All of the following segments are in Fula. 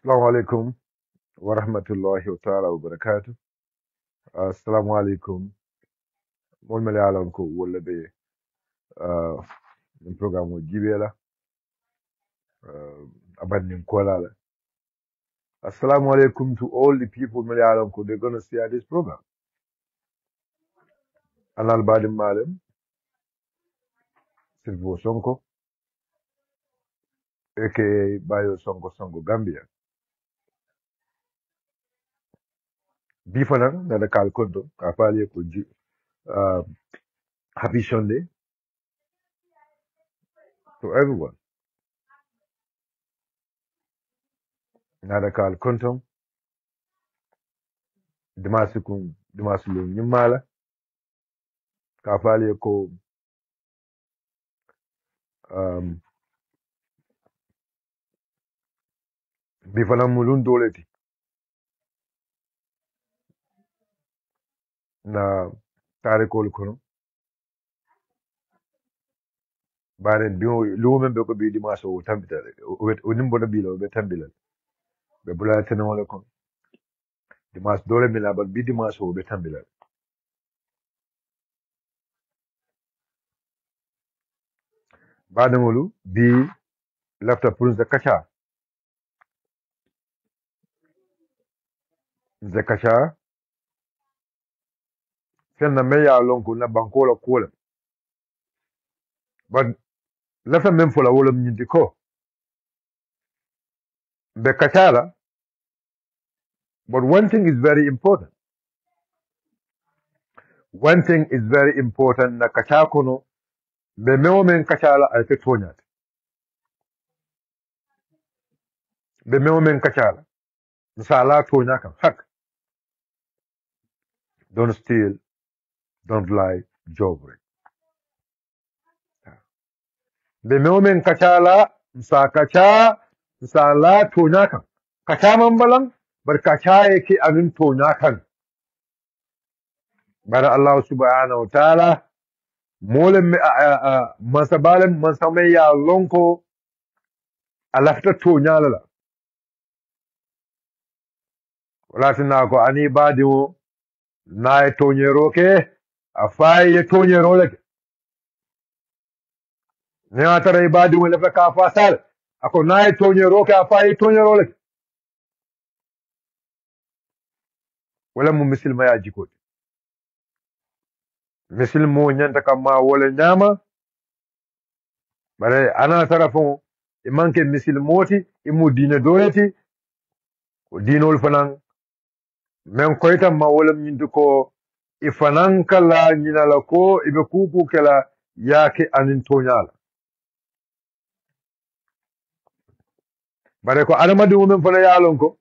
Assalamu alaikum wa rahmatullahi wa ta'ala wa barakatuh. Assalamu alaikum. Mon mele alan ko wala be program o jibela abannin kola la. Assalamu alaikum to all the people mele alan ko they're going to see this program. Anal badim malem Silvo Sonko aka Bayo Sonko Gambia. Bifana na da kalkondo kapali ko happy Sunday to everyone. Na da kalkonton dimasulu nyimala kapali ko bifana mulun doleti na tarikol kono bare lumen be ko bi dimanche o tambitale o nimbo na bilo be tambila be bula tene wala kon dimanche dole mi la bi dimanche o be tambila bade ngolu bi lafta pour zakasha senna me ya lonko na bankola kola but lafta même fola wala nyindi ko be kachala. But one thing is very important. Na kachakono be mewomen kachala ay te tonyat. Be mewomen kachala. Nsala tonyaka. Hak. Don't steal, don't lie, jobbery. Be mewomen kachala, nsala tonyaka. Kacha mambalang, but kacha eki anin tonyakan. Bara Allah subhanahu wa ta'ala, mole mansabalem mansame ya lonko alafta tonyala. Wala na ko ani badiwo na tonyero ke afai ye tonyero leke ne atara badiwo le ka fasal ako na tonyero ke afai tonyero leke wala mu muslima ya jiko muslimo nyanta kama wala nyama bare ana tarafon e manke muslimoti imu dina doleti o dinol fanan men koyta ma wala nyindu ko ifanan kala nyinala ko ibe kuku kala yake anin tonyala bare ko adamadi mumen fana yalon ko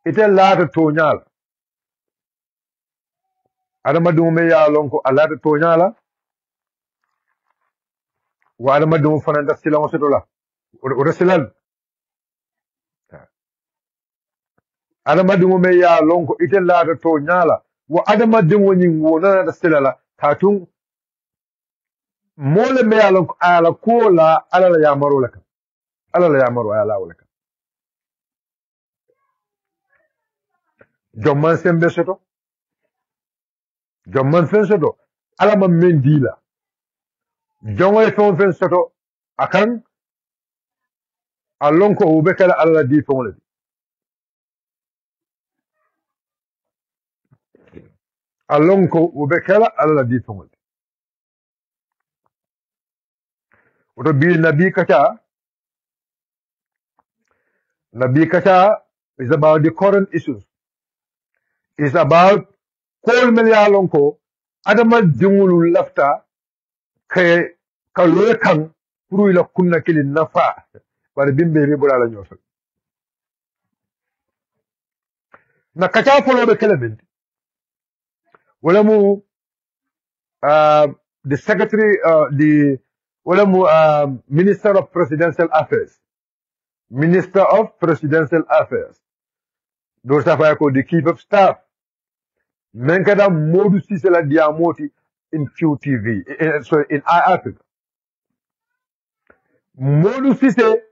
ite laata tonyala adamadi mumen yalon ko alata tonyala wa adamadi mum fana nda silan wasotola o silal adamadi mumen yalon ko ite laata tonyala wa adamadi woni wona nda silala katun mole me yalon ko ala kola ala la yamaro laka ala la yamaro ala wala jomman sembe soto jomman fen soto ala ma mendila jongoy fen soto akan alon ko ube kala ala di fon le alon ko ube kala ala di fon le oto bi nabi kacha is about the current issues. It's about kol melyalon ko adama dingulu lafta ke kalwe kan puru ila kunna kilin nafa bari bimbe be bula la nyoso na kacha folo be kelement wala mu the secretary the wala mu minister of presidential affairs those are the chief of staff menkada modu sisela diamoti in QTV in iAfrica modu sise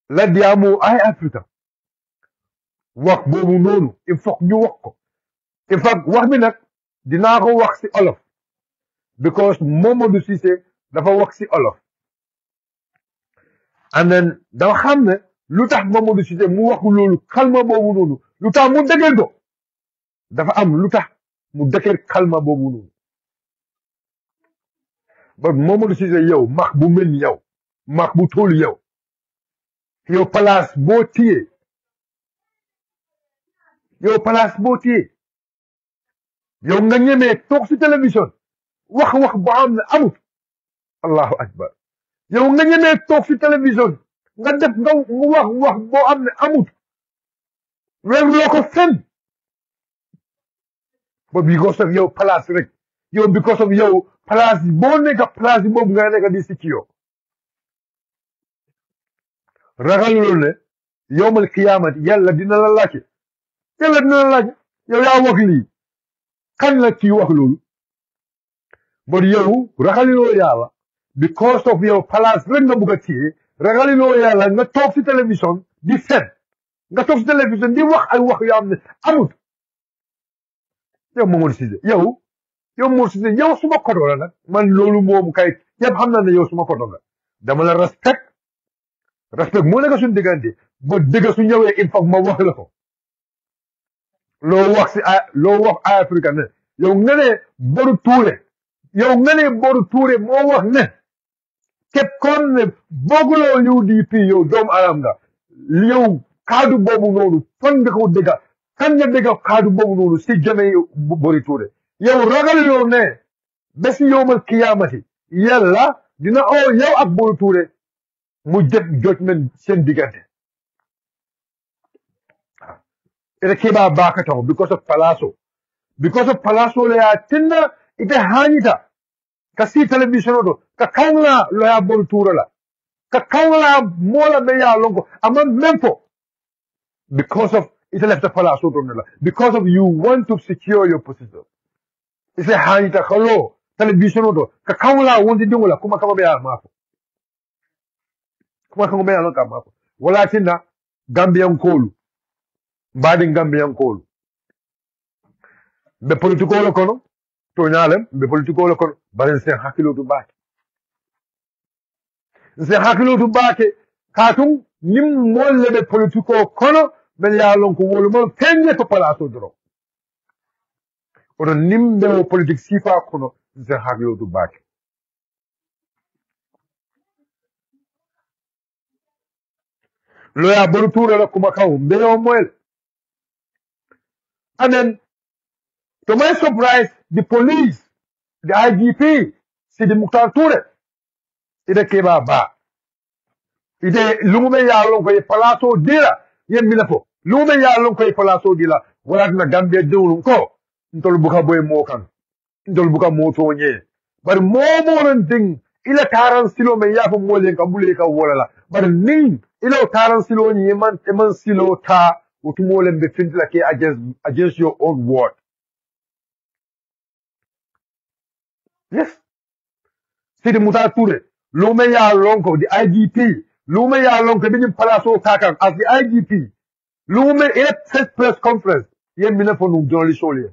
la diamu ay Africa wax boobu noonu il faut ñu wax ko in fact wax bi nag dinaa ko wax ci olof because Momodou Cissé dafa wax ci olof and then dafa xam ne lu tax Momodou Cissé mu wax loolu kalma boobu noonu lu tax mu dëgër do dafa am lu tax mu dëgër kalma boobu noonu ba Momodou Cissé yow max bu mel ni yow max bu toll yow place boo téye yow nga ñemee toog ci télévision wax boo xam ne amut allahu akbar yow nga ñemee toog ci télévision nga def nga wax boo xam ne amut weer loo ko fen ba because of yow place rek yow because of yow place boo nekk place boobu nga nekk di si ci yow ragaluloo ne yowmal qiyaamati yàlla dina la laaj yow yaa wax lii kan la kii wax loolu bon yow ragaluloo yàlla because of yow place rek nga bugg a téye ragaluloo yàlla nga toog ci télévision di fen nga toog ci télévision di wax ay wax yoo xam ne amut yow Momodou Cissé yow Momodou Cissé yow suma koto la nag man loolu moom kay yëpp xam naa ne yow suma koto la dama la respect moo nekk suñu diggante ba dëgg su ñëwee il faut ma wax la ko loo wax Afrique ne yow nga ne Boru Touré moo wax ne képp kon ne booguloo UDP yow doomu alam nga yow kaddu boobu noonu fan nga ko dégga kan nga dégga kaddu boobu noonu si jëme Boru Touré yow ragal yow ne bés yowmal kiyaamati yàlla dina oo yow ak Boru Touré mu jëf judgment seen diggante ite keɓa bakataho because of palaso loya tinna ite hañita ka si télévision o to ka kawla loya Boru Touré la ka kawla moola ɓe ya lonko amma même fo because of ite lefta palaso to nela because of you want to secure your position ite hañita ka lo télévision o to ka kawla wonti dingola kuma kama ɓe ya mafo wala tinna Gambiyankolu mbaɗi Gambiyankolu ɓe politique ole kono to ñaalem ɓe politique ole kono baren sen hakkilotu baake ka tum nim molle ɓe politique o kono ɓe yaalon ko wolumon feññe to place o doron oto nimɓe o politique sifa kono sen hakkilotu baake loya Boru Touré la kuma kaw mbe o moyel and then to my surprise the police the IGP Sidi Muktar Touré ide keɓa ba ide lugume yaalon koye palaso dila yemmina fo lugume yaalon koye palaso dila walatna Gambia dewlum ko ntol buka boye mo kan ntol buka mo toñe bari momonon ting ila taran silo me yafo molen ka bule ka wolala bari ning ilo taran silo ni eman silo ta wotumolen be fintila ke against your own word. Yes. Sidi Muktar Touré lume ya lonko the IGP lume ya lonko binim palaso kakan as the IGP lume ila press conference yemina for no journalist ole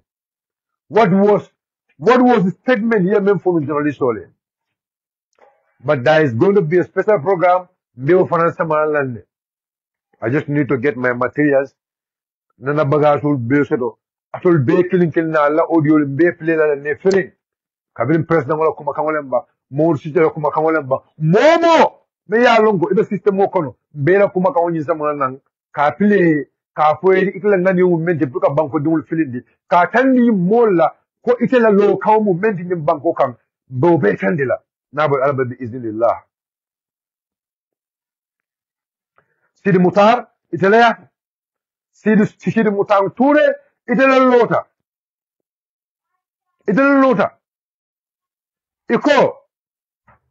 what was the statement yemen for no journalist ole. But there is going to be a special program. I just need to get my materials. Nana bagasul besedo. Atul be killing na la audio be play la ne feeling. Kabin press na ngala kuma kangolemba. More sita kuma kangolemba. Momo me ya longo ibe system mo kono. Be la kuma kangonyi sama nang. Ka play ka fwe ikla ngani movement puka banko dingul feeling di. Ka tandi mola ko itela lo ka movement ni banko kan. Bo be kandila. Nabo alba bi iznillah. Sidi Muktar itela Sidi Muktar Touré itela lota iko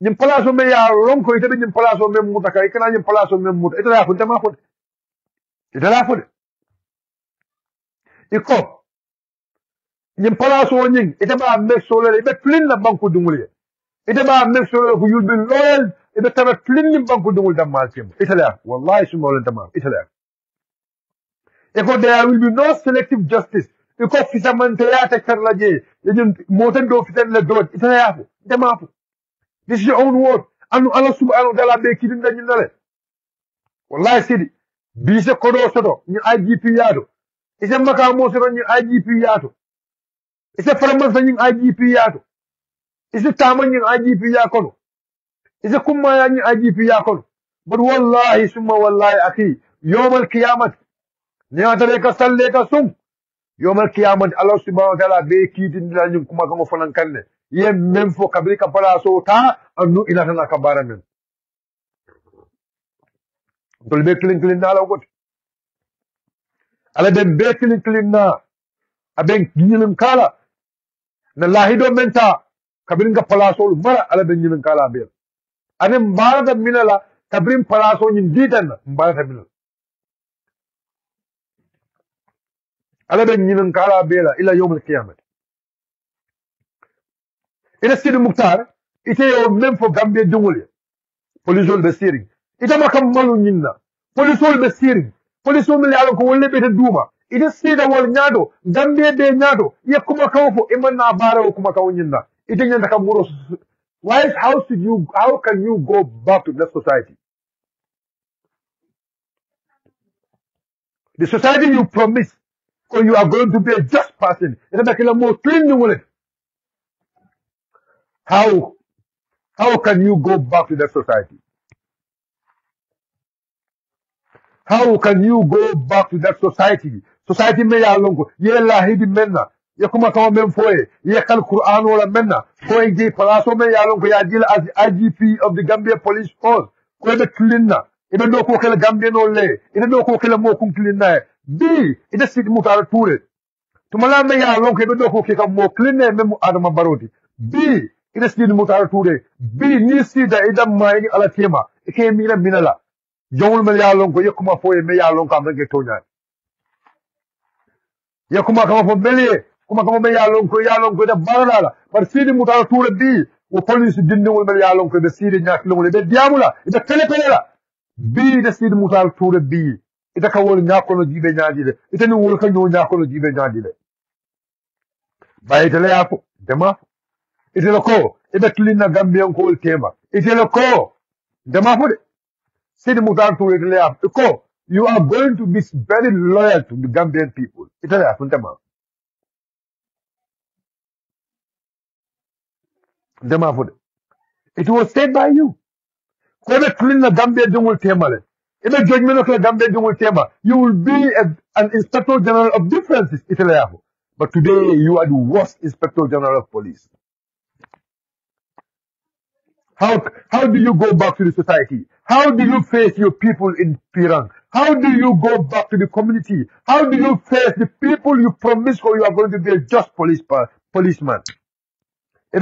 nyim palaso me ya lonko ite nyim palaso me mutaka ikana nyim palaso me muta itela funta ma funta itela funta iko nyim palaso nying ite ba make sure ibe clean na banko dungule ite ba make sure ko you'll be loyal ibe tara clean banku dungul dam maltim itala wallahi suma wala tamam itala eko there will be no selective justice eko fisamante ya ta karlaje yejum motan do fitan la do itala yafu demafu this is your own word anu Allah subhanahu wa ta'ala be kidin dañu nale wallahi sidi bise kodo soto ñu IGP yaado ise maka mo soto ñu IGP yaado ise farman sa ñu IGP yaado ise tama ñu IGP ya kono ise kumma ya ñu IGP ya kono but wallahi summa wallahi akhi yawm al-qiyamah ni atale ka salle ka sum yawm al-qiyamah Allah subhanahu wa ta'ala be kidin la ñu kuma kama fanan kanne ye même fo kabri ka pala so ta anu ila tan ka baramen dol be clean na la got ala den be clean na aben nyilin kala na lahido menta kabrin ka palaso mara ala ben nyilin kala be ane mbara minala kabrin palaso nyin ditan mbara minala ala ben nyilin kala be la ila yawm al-qiyamah ila Sidi Mukhtar ite yo même fo Gambia dungul polisol be siri ita makam malu nyinna polisol be siri polisol mi yalo ko wolle be te duma ita sida wal nyaado Gambia be nyaado ye kuma kaw fo imanna baro kuma kaw nyinna ita nyanda kam muro how can you go back to that society, the society you promise or you are going to be a just person ita bakila mo clean wole how can you go back to that society? How can you go back to that society? Society me ya longo ye lahidi menna ye kuma kama men foye ye kal Quran wala menna foye je palaso me ya longo ya dil as IGP of the Gambia Police Force ko be cleanna ida do ko kala Gambia no le ida do ko kala mo kum cleanna bi ida Sidi Mukhtar Touré tumala me ya longo ida do ko kala mo cleanna mem Adama Baroti bi ida Sidi Mukhtar Touré bi ni sida ida mai ala tema ke mina minala jongul me ya longo yekuma foye me ya longo amenge tonya yakuma kama fo belie kuma kama me ya longo da barala par Sidi Mukhtar Touré bi o police dindingol me ya longo be Sidi nyak longol be diamula ida kele la bi da Sidi Mukhtar Touré bi ida ka wol nyakono jibe nyaadile ita ni wol ka nyo nyakono jibe nyaadile bayitele yapo dema ita ko ida klina Gambian ko tema ita ko dema fo de Sidi Mukhtar Touré le yapo ko you are going to be very loyal to the Gambian people. It was said by you. You will be an Inspector General of Differences. But today you are the worst Inspector General of Police. How do you go back to the society? How do you face your people in Pirang? How do you go back to the community? How do you face the people you promised or you are going to be a just policeman? B,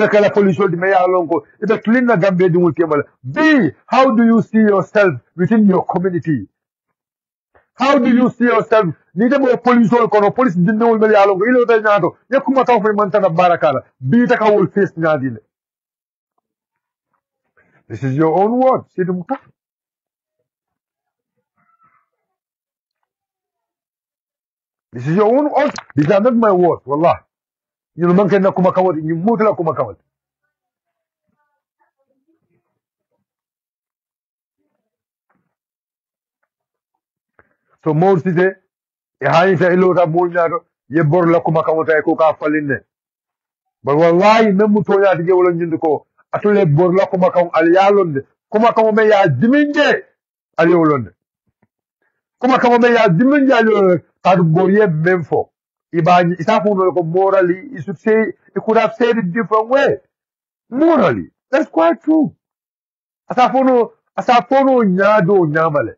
how do you see yourself within your community? How do you see yourself? Police didn't know this is your own word, Sidi Mukhtar. This is your own words. These are not my words, wallah. You know, man can kuma kawat, you mutla kuma kawat. So more today, hayi sa ilota mulnyado, ye bor la kuma kawata e ko ka falinne. But wallahi memu to ya dige wala nyindiko, atule bor la kuma kaw al yalonde, kuma kaw me ya diminje al yolonde. Kuma kaw me ya diminje al yolonde, kadu borye memfo. Ibani isafuno ko morally, you should say, you could have said it different way. Morally, that's quite true. Asafono nyado nyamale.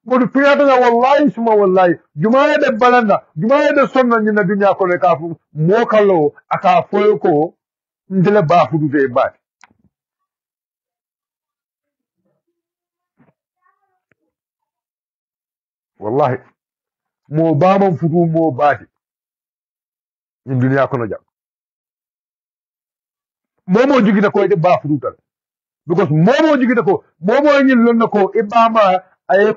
But piyata na wallahi suma wallahi, jumaya de balanda, jumaya de sonna nyina dunya ko le kafu, mokalo aka foyo ko ndele ba fudu de ba. Wallahi, mo ba man fudu mo baati. In dunya ko no jam. Momo jigina ko de ba fudu tal. Because Momo Jigitako, Momo in Lunako, Ibama, I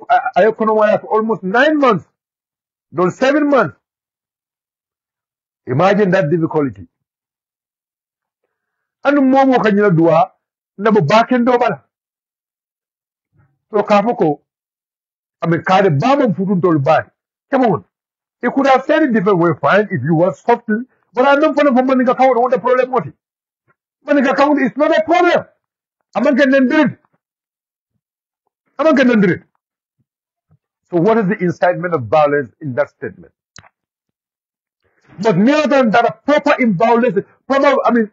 for almost 9 months, those 7 months. Imagine that difficulty. And Momo Kanyla Dua, Nabu Bakin Dobala. So Kafoko, I mean, Kade Bama Futun bad. Come on. You could have said it different way, fine, if you were softly, but I don't follow for money account what the problem was. Money account is not a problem. I'm not getting it. I'm not getting it. So what is the incitement of violence in that statement? But more than that, a proper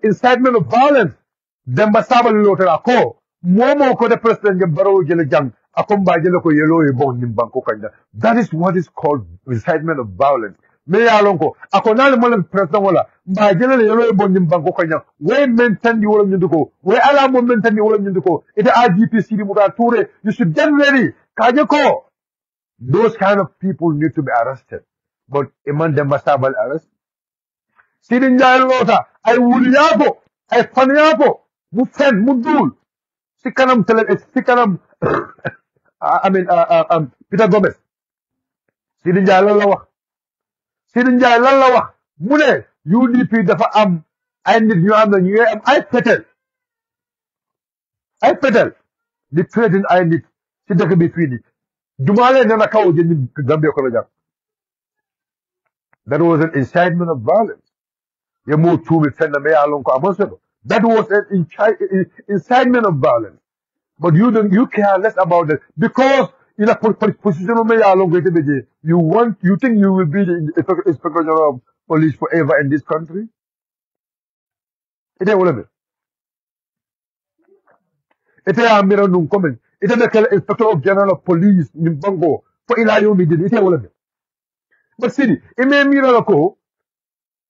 incitement of violence, then Basaba Lota ko, Momo ko the president of Baro Jelajang, Akomba Jeloko Yellow Bone in Banco Kanda. That is what is called incitement of violence. Me alonko, Akonal Molan President Wala, by Jello Yellow Bone in Banco Kanda, where maintain the Wolam Yuduko, where Alamo maintain the Wolam Yuduko, it IGPC Murature, you should get ready, Kajako. Those kind of people need to be arrested. But Iman Dembasabal arrest. Sidinja Lota, I Wuliago, I Paniago, Mufen, Mudul, Sikanam Sikanam, Peter Gomez. Sidinja Lalawa. Sidinja Lalawa. Mune, UDP dafa I need you am the I petal. The president I need. Sidaka between. Dumale nana kawo jeni Gambia Koloja. That was an incitement of violence. That was an incitement of violence. But you care less about it because in a position of you think you will be the Inspector General of Police forever in this country? It ain't what I mean. It ain't a mirror no comment. It ain't the Inspector General of Police in Bango for Ilayo Media. It ain't what I mean. But see, it may mirror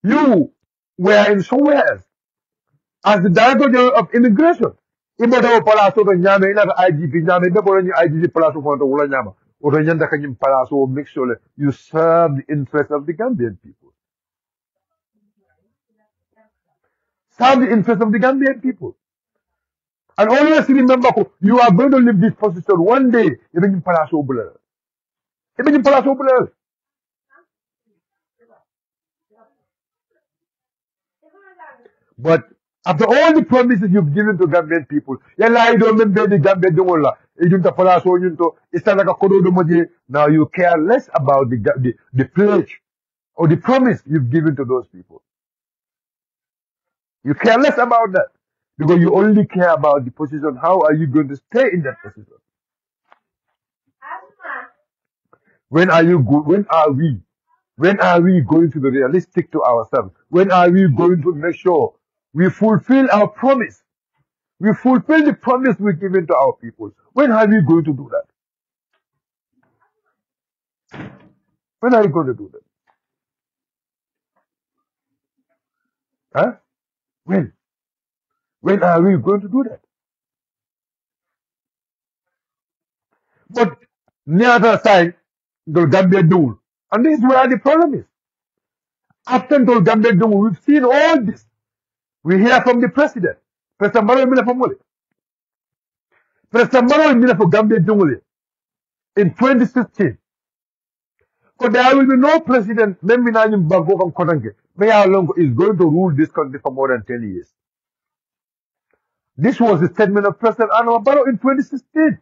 you were in somewhere else as the Director General of Immigration. Ibadaw Palaso to Nyame, not IGP Nyame, the Bologna IGP Palaso for the Wolanyama, or the Yandakanyim Palaso, make sure that you serve the interests of the Gambian people. Serve the interests of the Gambian people. And always remember, you are going to leave this position one day, Ibn Palaso Buller. Ibn Palaso Buller. But after all the promises you've given to Gambian people, now you care less about the pledge or the promise you've given to those people. You care less about that because you only care about the position. How are you going to stay in that position? When are we going to be realistic to ourselves? When are we going to make sure we fulfill our promise? We fulfill the promise we've given to our people. When are we going to do that? When are we going to do that? Huh? When? When are we going to do that? But the other side, the Gambia do. And this is where the problem is. After the Gambia do, we've seen all this. We hear from the president. President Barrow Mila for Mole. President Barrow Mila for Gambia Dungole in 2016. Because there will be no president, Meminayim Bago from Kotange, Mayor Longo is going to rule this country for more than 10 years. This was the statement of President Anwar Barrow in 2016.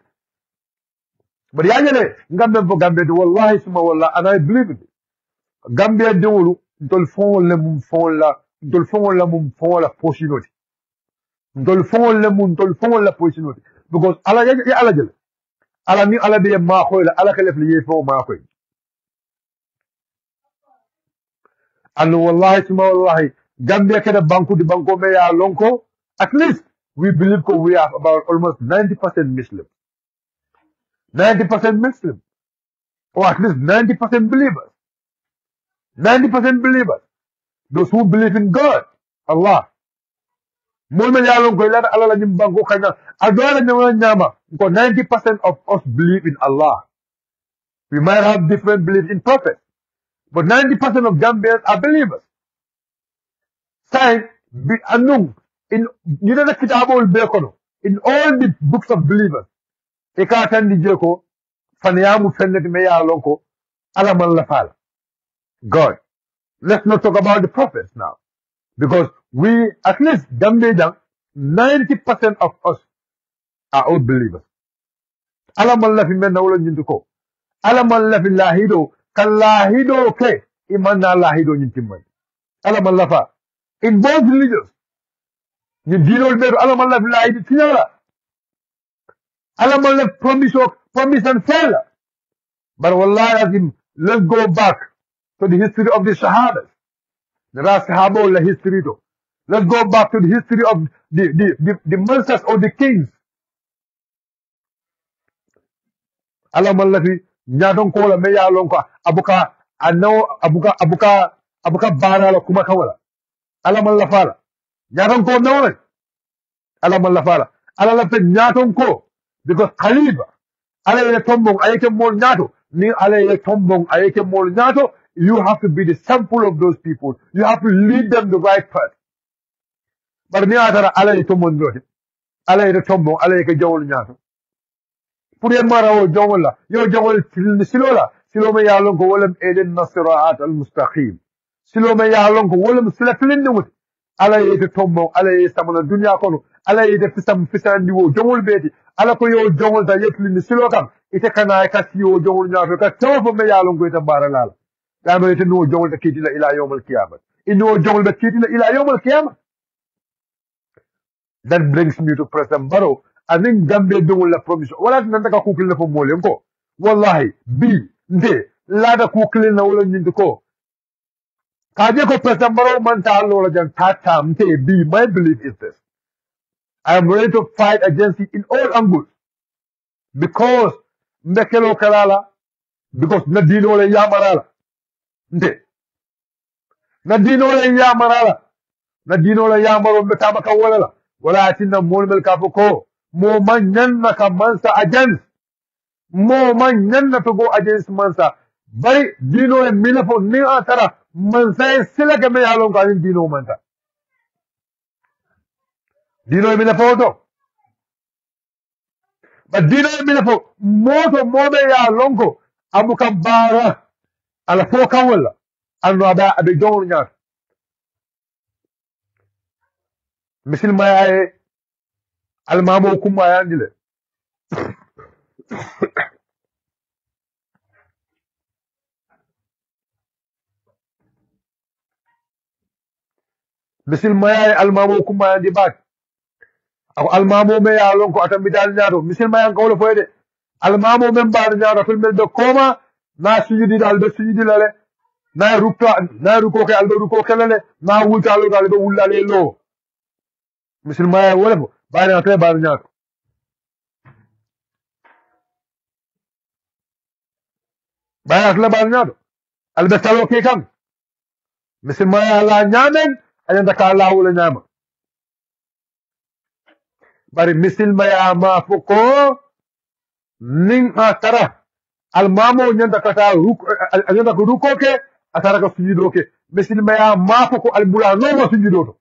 But Yagale, Gambia for Gambia, Wallahi Suma Wallah, and I believe it. Gambia Dungulu, Dolfon Lemum Fola. Dolfon la mum fon la posinoti. Dolfon la posinoti. Because ala ya ala jele. Ala ni ala de ma khoy la ala khalef li yefo ma khoy. And wallahi tuma wallahi Gambia kada banku di banko me ya lonko. At least we believe we have about almost 90% Muslim. 90% Muslim. Or at least 90% believers. 90% believers. Those who believe in God, Allah. Because 90% of us believe in Allah. We might have different beliefs in prophets, but 90% of Gambians are believers. Sign, in in all the books of believers. Ekatan di jeko, faniyamu fennet me ya lonko, alaman la fala. God. Let's not talk about the prophets now. Because we, at least, Gambia, 90% of us are all believers. Alaman la fi menna wala nyintuko. Alaman la fi lahido, kan lahido ke, iman na lahido nyintimman. Alaman la fa. In both religions, you dino better alaman la fi lahido tinala. Alaman la promise and fail. But wallahi, let's go back to the history of the Shahadas. The Sahaba la history to. Let's go back to the history of the monsters or the kings. Alaman la fi nyadon ko la me ya lon ko abuka anno abuka bara la kuma kawala. Alaman la fala. Nyadon ko no. Alaman la fala. Ala la fi nyadon ko because Khalifa ala ye tombong ayeke mol nyato ni ala ye tombong ayeke mol nyato. You have to be the sample of those people. You have to lead them the right path. But ni atara ala ye tombong nyote. Ala ye tombong ala ye ke jawol nyato. Puri mara wo jawol la. Yo jawol silo la. Silo me yalon ko wolem eden nasiraat al-mustaqim. Silo me yalon ko wolem silafilin ni wuti. Ala ye tombong ala ye samana dunya kono. Ala ye fisandi wo jawol beti. Ala ko yo jawol ta yetlin silo kam. Ite kana ka siyo jawol nyato ka tawfo me yalon ko ita baralala. Dama ite no jongol takitila ila yawm al-qiyamah. Ino jongol takitila ila yawm al-qiyamah. That brings me to President Barrow. I think Gambia jongol la promise. Wala tinataka kukilina po mole nko. Wallahi, nde, lada kukilina wala nyindu ko. Kaje ko President Barrow mantalo wala jan tata mte, my belief is this. I am ready to fight against it in all angles. Because mbekelo kalala, because nadino le yamarala. Nde. Nadino le yamarala. Nadino le yamaro mbetama kawala. Wala atina molmel kafuko. Mo manyanna ka mansa against. Mo manyanna to go against mansa. Bari dino le milafo ni atara. Mansa sila ke me halong ka dino manta. Dino le milafo to. But dino le milafo. Moto mobe ya longo. Amuka bara. Ala foka wala. Ano abe jongo nyar. Misil mayaye. Almamo kuma yandile. Misil mayaye almamo kuma yandi bak. Ako almamo me ya lonko atambidal nyaro. Misil mayan kawlo foyde. Almamo membar nyaro filmel do koma. Na sujudi dal be sujudi lale. Na ruko ke albe ruko kelale. Na wulta lo dal be wulale lo. Misil mayaye wala fo. Bari na bar nyaro. Bari na bar nyaro. Albe talo ke kam. Misil mayaye la nyamen. Ayanda ka la wala nyama. Bari misil maya ma fuko ning atara almamo nyanda kata ruko ke atara ka sujudo ke misil maya ma fuko albula no ma sujudo to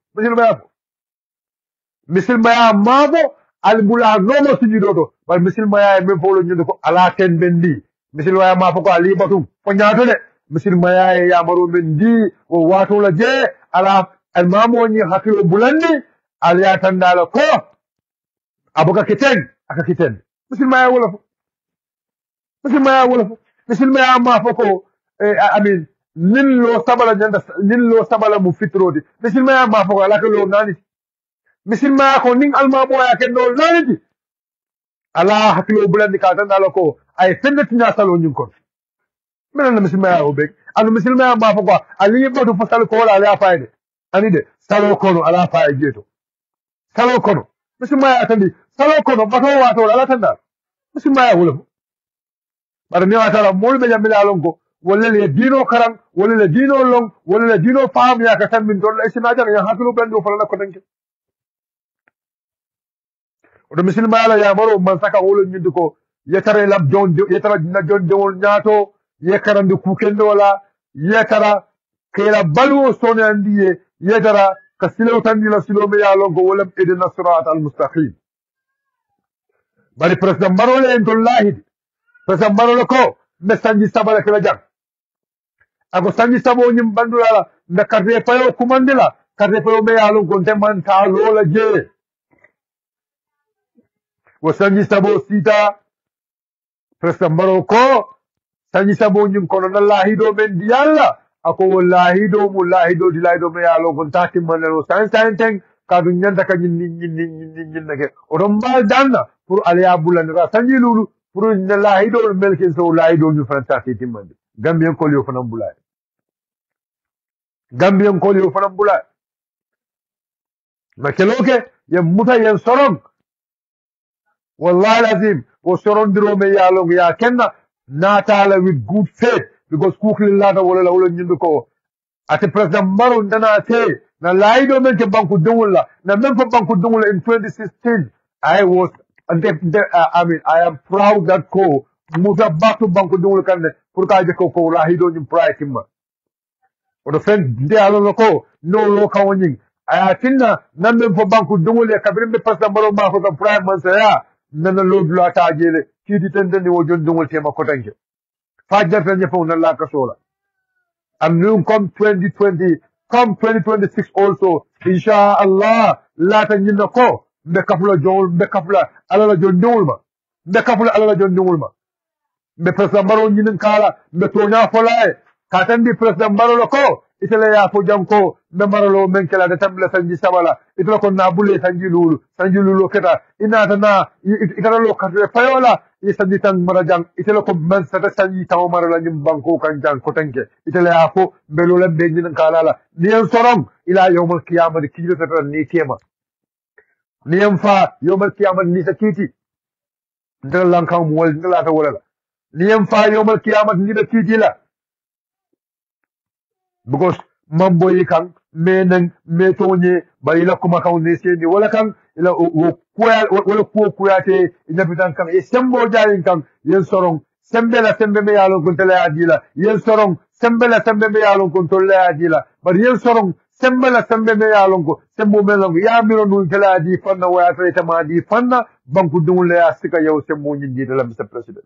misil maya ma fo albula no ma sujudo to bari misil maya me folo nyanda ko ala ten bendi misil maya ma fuko ali batum ko nyaato de misil maya ya maro bendi o wato la je ala almamo nyi hakilo bulandi aliya tandala ko abuka kiten aka kiten misil maya wala fo misil maya ma foko amin nin lo sabala mu fitrodi misil maya ma foko ala ko lo nani misil maya ko nin alma boya ken do nani ala hakilo bulandi ka tan dalo ko ay fennati nya salo nyun ko menen misil maya o bek anu misil maya ma foko ali bodu fasal ko ala fayde ani de salo kono ala fayde jeto salo kono misil maya atandi salo kono bato wato ala tanda misil maya wala bar ni atala mol be jamila lonko wala le dino karam wala le dino long wala le dino fam ya ka tan min don la sina jang ya hakulu bendo fala ko tanke o misil maya la ya maro man saka wala nyindi ko yetare lab jon yetara na jon jowol nyaato yekarande ku kendo wala yetara kela balu sone andiye yetara ka silo tan la silo me ya lonko wala eden nasrat al mustaqim bari president Barole en to lahid president Barole ko me sanji sabala kala jang ako sanji sabo nyim bandula na carte payo kumandila carte payo me yalon kon man ta lola je wo sanji sabo sita president Baro ko sanji sabo nyim kono na lahido men diyalla ako lahido mu lahido di lahido me yalon kon tati manelo san teng kadu nyanda ka nyin nake odombal danna pour aliya bulanira sanji lulu pour na lahido melkin so lahido ñu fantati timande gambien ko yo fanam bulay gambien ko yo fanam bulay makeloke ya muta yen soron wallahi lazim o soron diro me yalon ya kenna natala with good faith because kukli lada wala nyindu ko ate president Maro ndana te na laido men ke banku dungulla na men ko banku dungulla in 2016 I am proud that ko muta back to banku dungulla kande pour ka je ko laido nyim pride kimma odo fen de alo ko no lo ka woni aya tinna nan men fo banku dungulla kabrim be president Maro ma ko pride man sa ya nana lo dula ta jele kiti tende ni wo jon dungul tema ko tanke fa jarta ne fo na la ka sola and new come 2020, come 2026 also, inshallah, lata nyina ko, mbe kapula jol, mbe kapula alala jon dungulma, mbe kapula alala jon dungulma, mbe president Baro nyinin kala, mbe tonya folae, katandi president Baro ko, itele ya fo jam ko, mbe maralo menkela de tambla sanji sabala, itele ko nabule sanji lulu keta, inata na, itala lo katre fayola, sanji tang marajang itelo ko man sata sanji taw marala nyim banko kanjang ko tanke itele afo belola benjin kalala niyam sorom ila yawmal qiyamah kilo tata ni tema niyam fa yawmal qiyamah ni sakiti ndal lankam wol ndala ta wala niyam fa yawmal qiyamah ni da kiti la because mambo yi kan menen metonye bayila kuma kan ne sendi wala kan ila wala kuyate ina bitan kan e sembo jayin kan yen sorong sembe me yalon kun tele adila yen sorong sembe me yalon kun tolle adila bar yen sorong sembe me yalon ko sembo me lon ya miro nun tele adi fanna waya treta ma di fanna banku dum le asika yow sembo nyindi de la mr president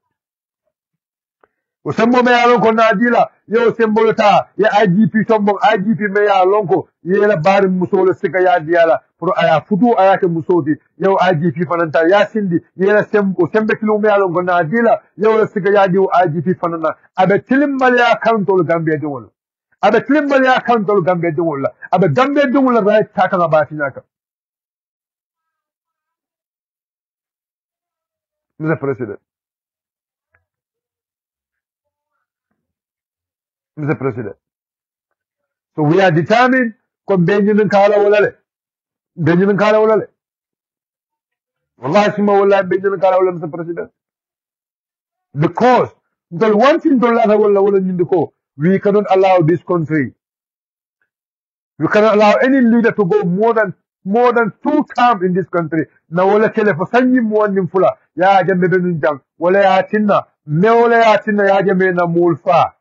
sembo me yalon ko na adila yow sembo ta ya IGP sombo IGP me yalon ko yela bari musolo sika ya diala pour aya futu aya ke musodi yow IGP fananta ya sindi yela sembe kilo me yalon ko na adila yow sika ya diu IGP fanana abe tilimbal ya kantol Gambia de wala abe tilimbal ya kantol Gambia de wala abe Gambia de wala right taka na bati nyaka Mr. President Mr. President. So we are determined kon Benjamin Kala walale. Benjamin Kala walale. Wallahi sima wallahi Benjamin Kala walale Mr. President. Because the one thing don't let wala nyindiko, we cannot allow this country. We cannot allow any leader to go more than 2 terms in this country. Na wala kele for sanyi muwannim fula ya jambe benun jang wala ya tinna me wala ya tinna ya jambe na mulfa.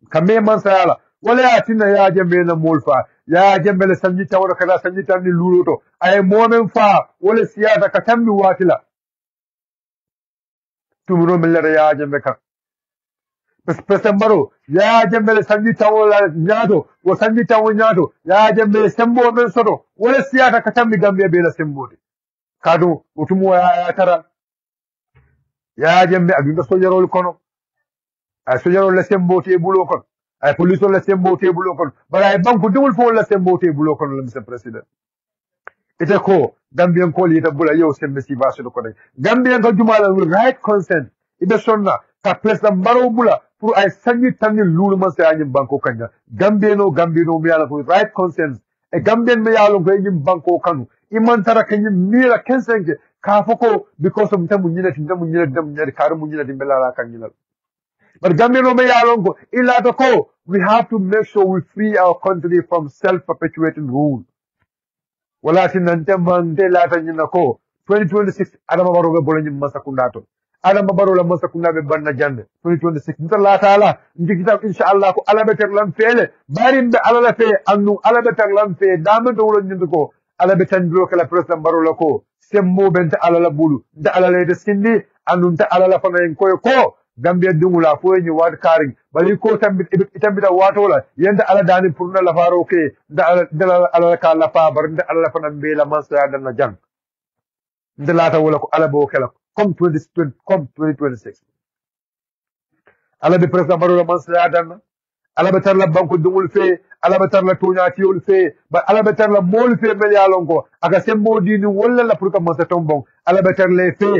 Kame man sayala wala ya tinna ya jambe na mulfa ya jambe le sanji tawra kala sanji tanni luluto ay momen fa wala siyasa ka tammi watila tumuro millere ya jambe kan president Baro ya jambe le sanji tawla nyato wo sanji tawo nyato ya jambe sembo men soto wala siyasa ka tammi Gambia be la sembode kadu utumu ya tara ya jambe adunga sojarol kono ay sojaro la sembote bulo kon ay police la sembote bulo kon bara ay banku dewul fo la sembote bulo kon la Mr. President ite ko Gambian ko li ta bula yow sembe si basu ko de Gambian ko jumala right consent ibe sonna ka president Baro bula pour ay sanni tanni lulu man sa anyim banko kanya Gambiano mi ala ko right consent e Gambian me yalo ko anyim banko kanu iman tara kanyim mira kensenke ka foko because of tamu nyina karu nyina dimbela kanyina. But Gambia no me yalongo ila ko we have to make sure we free our country from self-perpetuating rule. Wala tinante mande lata nyina ko 2026 Adama Barrow be bola nyim masakundato. Adama Barrow la masakunda be banna jande 2026 nta lata ala ndikita inshallah ko ala beter lam fele bari be ala la fe annu ala beter lam fe dama do wala nyinde ko ala betandro kala president barola ko sembo benta ala la bulu nda ala la sindi anunta ala la fana en koy ko Gambia dungula fo ni wad karing bali ko tambita watola yenda ala dani purna la faro ke nda ala ka la fa bar nda ala fana be la mansa dan na jang nda lata wala ko ala bo kala comme 2026 ala be president barola mansa dan ala betar la banko dungul fe ala betar la toñatiol fe ba ala betar la mol fe mel yalon ko aka sembo dini wala la pour ka mansa tombon ala betar le fe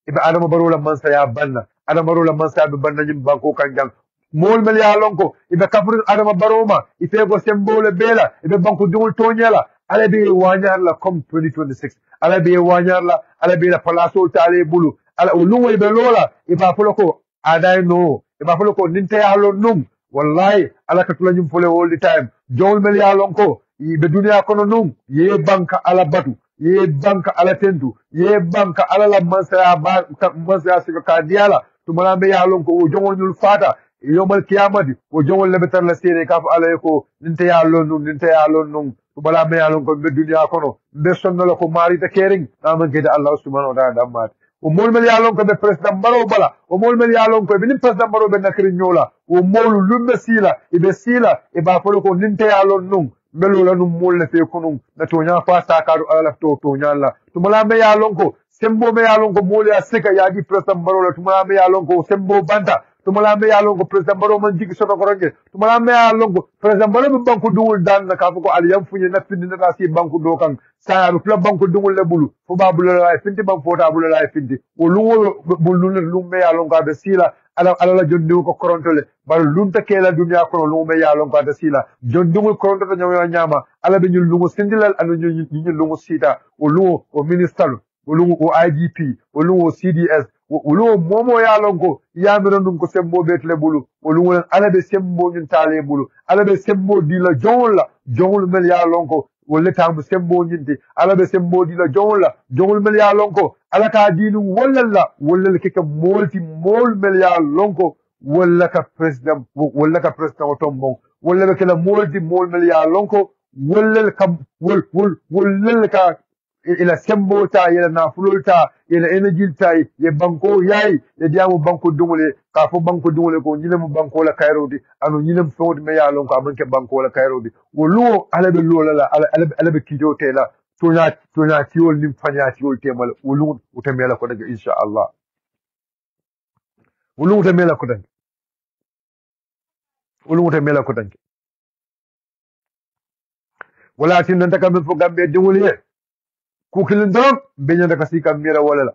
ibe adama barola mansa ya banna adama barola mansa be banna nyim banko kanjang mol mel yalon ko ibe kafru adama baroma ife go sembo le bela ibe banko dungul toñala ala be wanyar la comme 2026 ala be wanyar la ala be la palaso tale bulu ala ulungo ibe lola iba poloko aday no iba poloko ninte yalon num wallahi ala ka tula nyum fole all the time jol mel ya lonko be dunia kono num ye banka ala batu ye banka ala tentu ye banka ala la mansa sika ka diala tumala be ya lonko o jongol nyul fata yomal kiyamati o jongol lebetar la sere ka fa ala ko ninte ya lon num tumala be ya lonko be dunia kono be sonno ko mari ta kering naman kede allah subhanahu wa ta'ala dammat o mol mel yalon ko be president baro bala o mol mel yalon ko be ni president baro be nakri nyola o mol lumbe sila ibe sila e ba folo ko ninte yalon num melo la num mol le fe kunum na to nya fa sa ka ala to nya la to mala me yalon ko sembo me yalon ko mol ya sika yaji president baro la to mala me yalon ko sembo banta to mala me yalon ko president baro man jigi soto ko range to mala me yalon ko president baro be banku dungul dan na ka ko aliyam funye na findi na si banku do kan sa be club banku dungul le bulu fo ba bulu la finti ban fota bulu la finti o lungo bulu lumbe yalon ko be sila ala jondi ko korontole bar lunta kela dunya ko lumbe yalon ko be sila jondi ko koronto to nyaw nyama ala be nyul lungo sindilal anu nyul lungo sita o lungo o minister o lungo o IGP o lungo CDS o lungo momo yalon ko yamiron dum ko sembo betle bulu o lungo ala be sembo nyun tale bulu ala be sembo dila jongol mel yalon ko wolle tamu sembo nyinde ala be sembo dila jongol mel yalon ko ala ka dinu wollal ke ka molti mol mel yalon ko walla ka president o tombon wolle be kala molti mol mel yalon ko wollal ka wollal ka ila sembo ta ila nafulol ta ila energy ta ye banko yayi ye diamu banko dungule ka fo banko dungule ko nyilemu banko la kayrodi anu nyilem fewde me yalon ko amanke banko la kayrodi wo luwo ala be lola ala be kijo tela tonya tiwol nim fanya tiwol temal wo luwo utemela ko daga insha Allah wo luwo utemela ko daga wo luwo utemela ko daga wala tin nan taka be fo Gambia dungule ye kukilin dom benya daga sika mira wala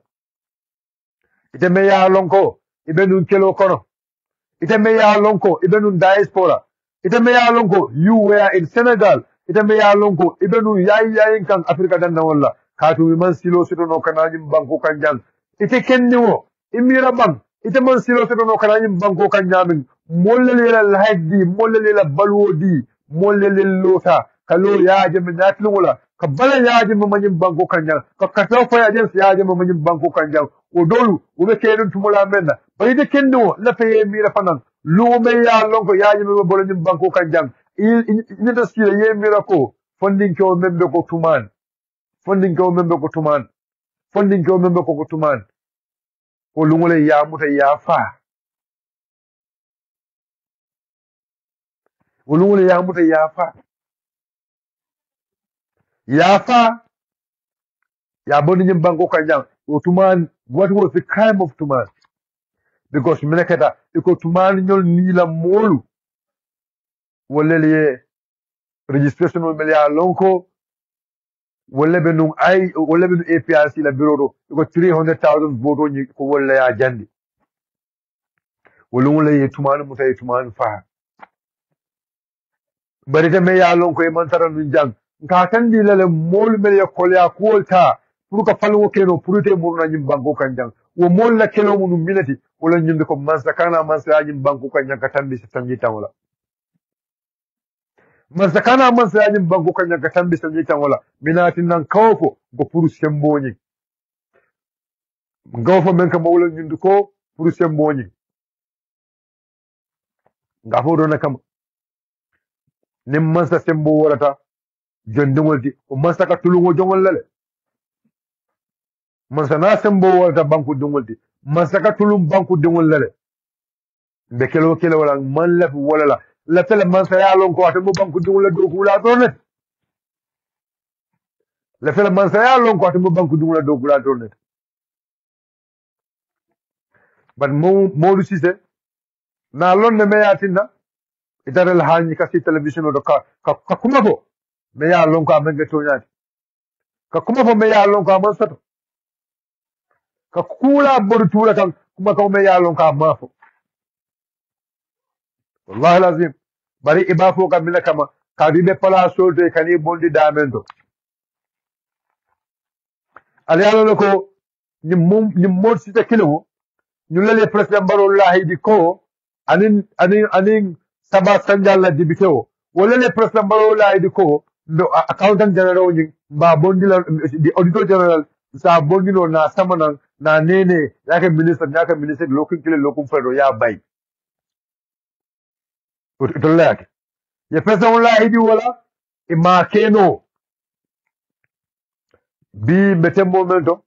ite me ya lonko ibe nun kelo kono ite me ya lonko ibe nun diaspora ite me ya lonko you were in Senegal ite me ya lonko ibe nun yayin kan Africa dan wala katu man silo sito no kanajim banko kanjang ite kenni wo imira bang ite man silo sito no kanajim banko kanjamin mollele la lahdi mollele la balwodi mollele lota kalo yaje min natlu ka bala yaje mo manyin banko kanjang ka kataw fa yaje yaje mo manyin banko kanjang o dolu o be kedun tumula menna bayde kendo la fe mi la fanan lu me ya lonko yaje mo bolo nyim banko kanjang ni da sila ye mi ko funding ko membe ko tuman o lungole ya muta ya fa o lungole ya muta ya fa ya boni nyim banko kanjang o tuman what was the crime of tuman because menekata iko tuman nyol ni la molu wolele registration o melia lonko wolle be num APRC la bureau iko 300,000 vote ni ko wolle ya jandi wolungule ye tuman mutay tuman fa bari te me ya lonko e mantara nun jang ka kandi lele mol melia kolya kolta pour ka falwo keno pour te murna nyim banko kanjang wo mol la kelo munu minati wala nyinde ko mansa nyim banko kanjang ka tambi sa tanji tawla mansa nyim banko kanjang ka tambi sa tanji tawla minati nan kawfo go pour semboni ngawfo men ka mawla nyinde ko pour semboni ngafo do na kam nim mansa sembo warata jondongolti o masaka tulungo jongol lale masana sembo walta banku dongolti masaka tulum banku dongol lale be kelo wala man la wala la tele man sa yalon ko atamo banku dongol la do kula tornet la tele man sa yalon ko atamo banku dongol la do kula tornet but mo sise na lon ne me yatinda itarel hanyi kasi television do ka kuma fo me yalon ko amenge to nyati ka kuma fo me yalon ko amon sato ka kula bodu tura kan kuma ko me yalon ka mafo wallahi lazim bari ibafo ka mina kama ka dibe pala solte kani bondi damento ali yalon ko ni mod sita kilo ñu lele president baro lahi di ko anin saba sanjala dibite o wala le president baro lahi di ko do accountant general ni ba bondi la di auditor general sa bondi no na samana na nene yake minister lokum kile lokum fedo ya bay to lake ye president lahi di wala e ma keno bi mete momento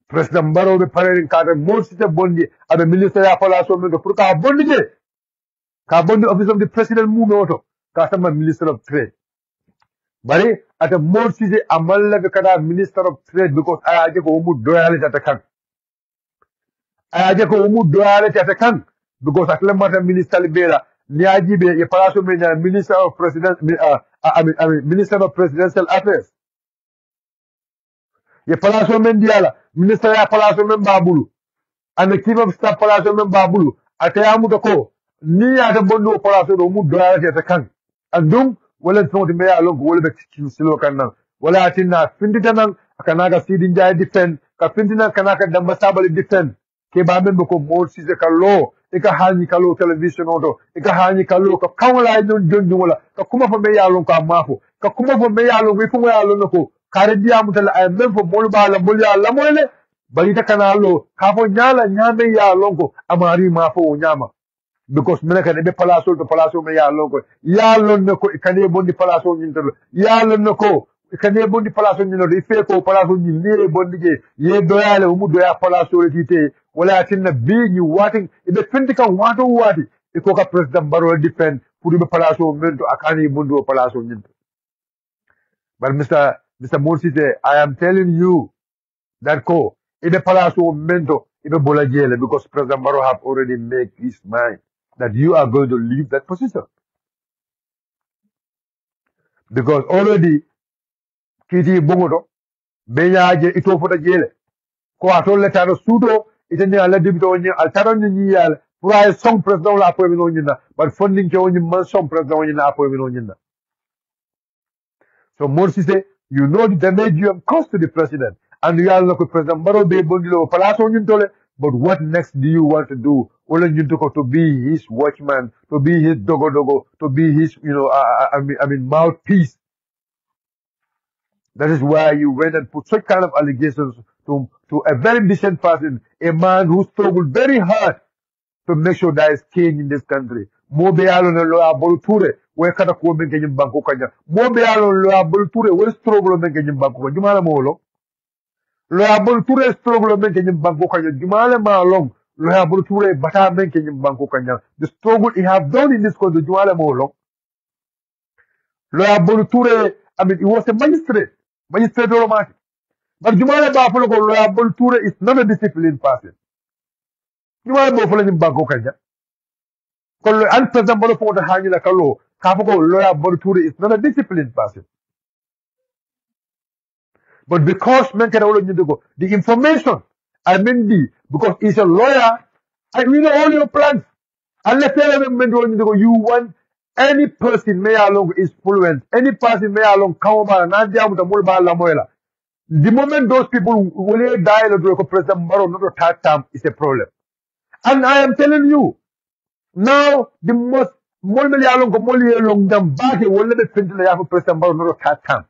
president baro be parerin kadre mo site bondi abe minister ya pala so men pour ka bondi je ka bondi office of the president mu mewoto ka sama minister of trade bari ata mo site amalla be kada minister of trade because ayaje ko mu doyale tata kan ayaje ko mu doyale tata kan because akle mata minister libera ni ajibe ye pala so men minister of president I mean minister of presidential affairs ye palaso men diala minister ya palaso men babulu and the chief of staff palaso men babulu atayamu ko ni ata bondo palaso do mu doya ta kan andum wala tonti me ya lonko wala be silo kan nan wala atinna findita nan akanaga sidin jay defend ka findina kanaka damba sabali defend ke ba men ko mo sise kallo e ka hani kallo television oto e ka hani kallo ka kawla non jonju wala ka kuma fa me ya lonko amafo ka kuma fa me ya lonko fu ya lonko kare dia mutala ay même fo molu bala molu ya la moyle bali ta kanalo ka fo nyala nyame ya lonko amari ma fo nyama because mena ka be palaso to palaso me ya lonko ya lonno ko kane bondi palaso nyinto ya lonno ko kane bondi palaso nyino de fe ko palaso nyi le bondi je ye doyale mu doya palaso le tite wala tinna bi ni watin be fendi kan wato wati e ko ka president baro defend pour be palaso mento akani bondo palaso nyinto but Mr. Morsite, I am telling you that ko ibe palaso mento ibe bola jele because President Barrow have already made his mind that you are going to leave that position. Because already kiti bongoto benyaje ito fota jele ko atole tano sudo itani ala dibito nyi altaro nyi yala pour ay song president la po no nyina but funding ke onyi man song president nyina po no nyina. So Morsite, you know the damage you have caused to the president. And you are like President Barrow be bondilo palaso nyintole. But what next do you want to do? Ole nyintoko to be his watchman, to be his dogo, to be his, I mean mouthpiece. That is why you went and put such kind of allegations to a very decent person, a man who struggled very hard to make sure there is change in this country. Mo be alon lo abol ture we kata ko men kenyim banko kanya mo be alon lo abol ture we struggle men kenyim banko jumala mo lo abol ture struggle men kenyim banko kanya jumala ma long lo abol ture bata men kenyim banko kanya the struggle he have done in this country jumala mo lo abol ture I mean he was a magistrate romantic but jumala ba folo ko lo abol ture is not a disciplined person jumala mo folo nyim banko kanya Kolo an president bolo fonta hanyi la kalo kafoko lawyer Boluture is not a disciplined person. But because men can only go the information I mean because he's a lawyer and we know all your plans. Unless you want any person may along is fluent, any person may along Kawama Nadia with the Mulba Lamoela. The moment those people will die the President Barrow not a third term is a problem. And I am telling you now the most Molmeli along Moli along them back will let it finish the President Barrow not a third term.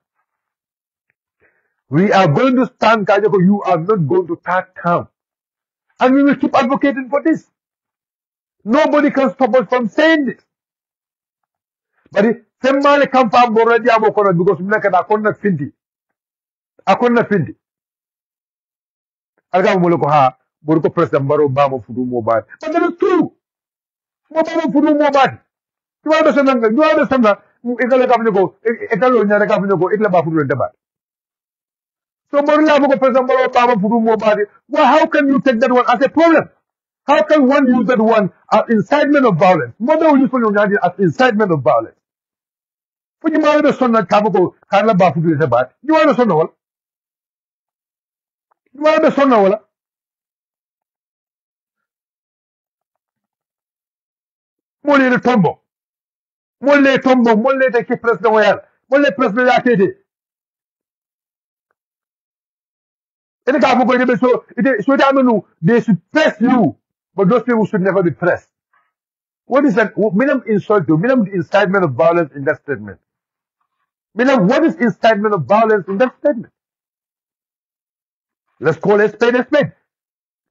We are going to stand Kajako, you are not going to third term. And we will keep advocating for this. Nobody can stop us from saying this. bari femmale kam fa borra diamo kono because minaka da konna finti akonna finti alga mo ko ha bor ko president baro bama fudu mo baat but that is true mo bama fudu mo baat tu wada sananga du wada sanga ikala ka ko ikalo nyara ka ko ikla ba fudu debat so bor la ko president baro bama fudu mo baat well how can you take that one as a problem? How can one use that one as incitement of violence? Mother will use it as incitement of violence. For you want to son that Kabako, Carla Bafu is about. You want to son all? You want to son all? Mole Tombo. Mole Tombo, Mole take president well. Mole president Akete. And the Kabako, so it should have they should press you, but those people should never be pressed. What is that? Minimum insult to, minimum incitement of violence in that statement. Minimum, what is incitement of violence in that statement? Let's call a spade a spade.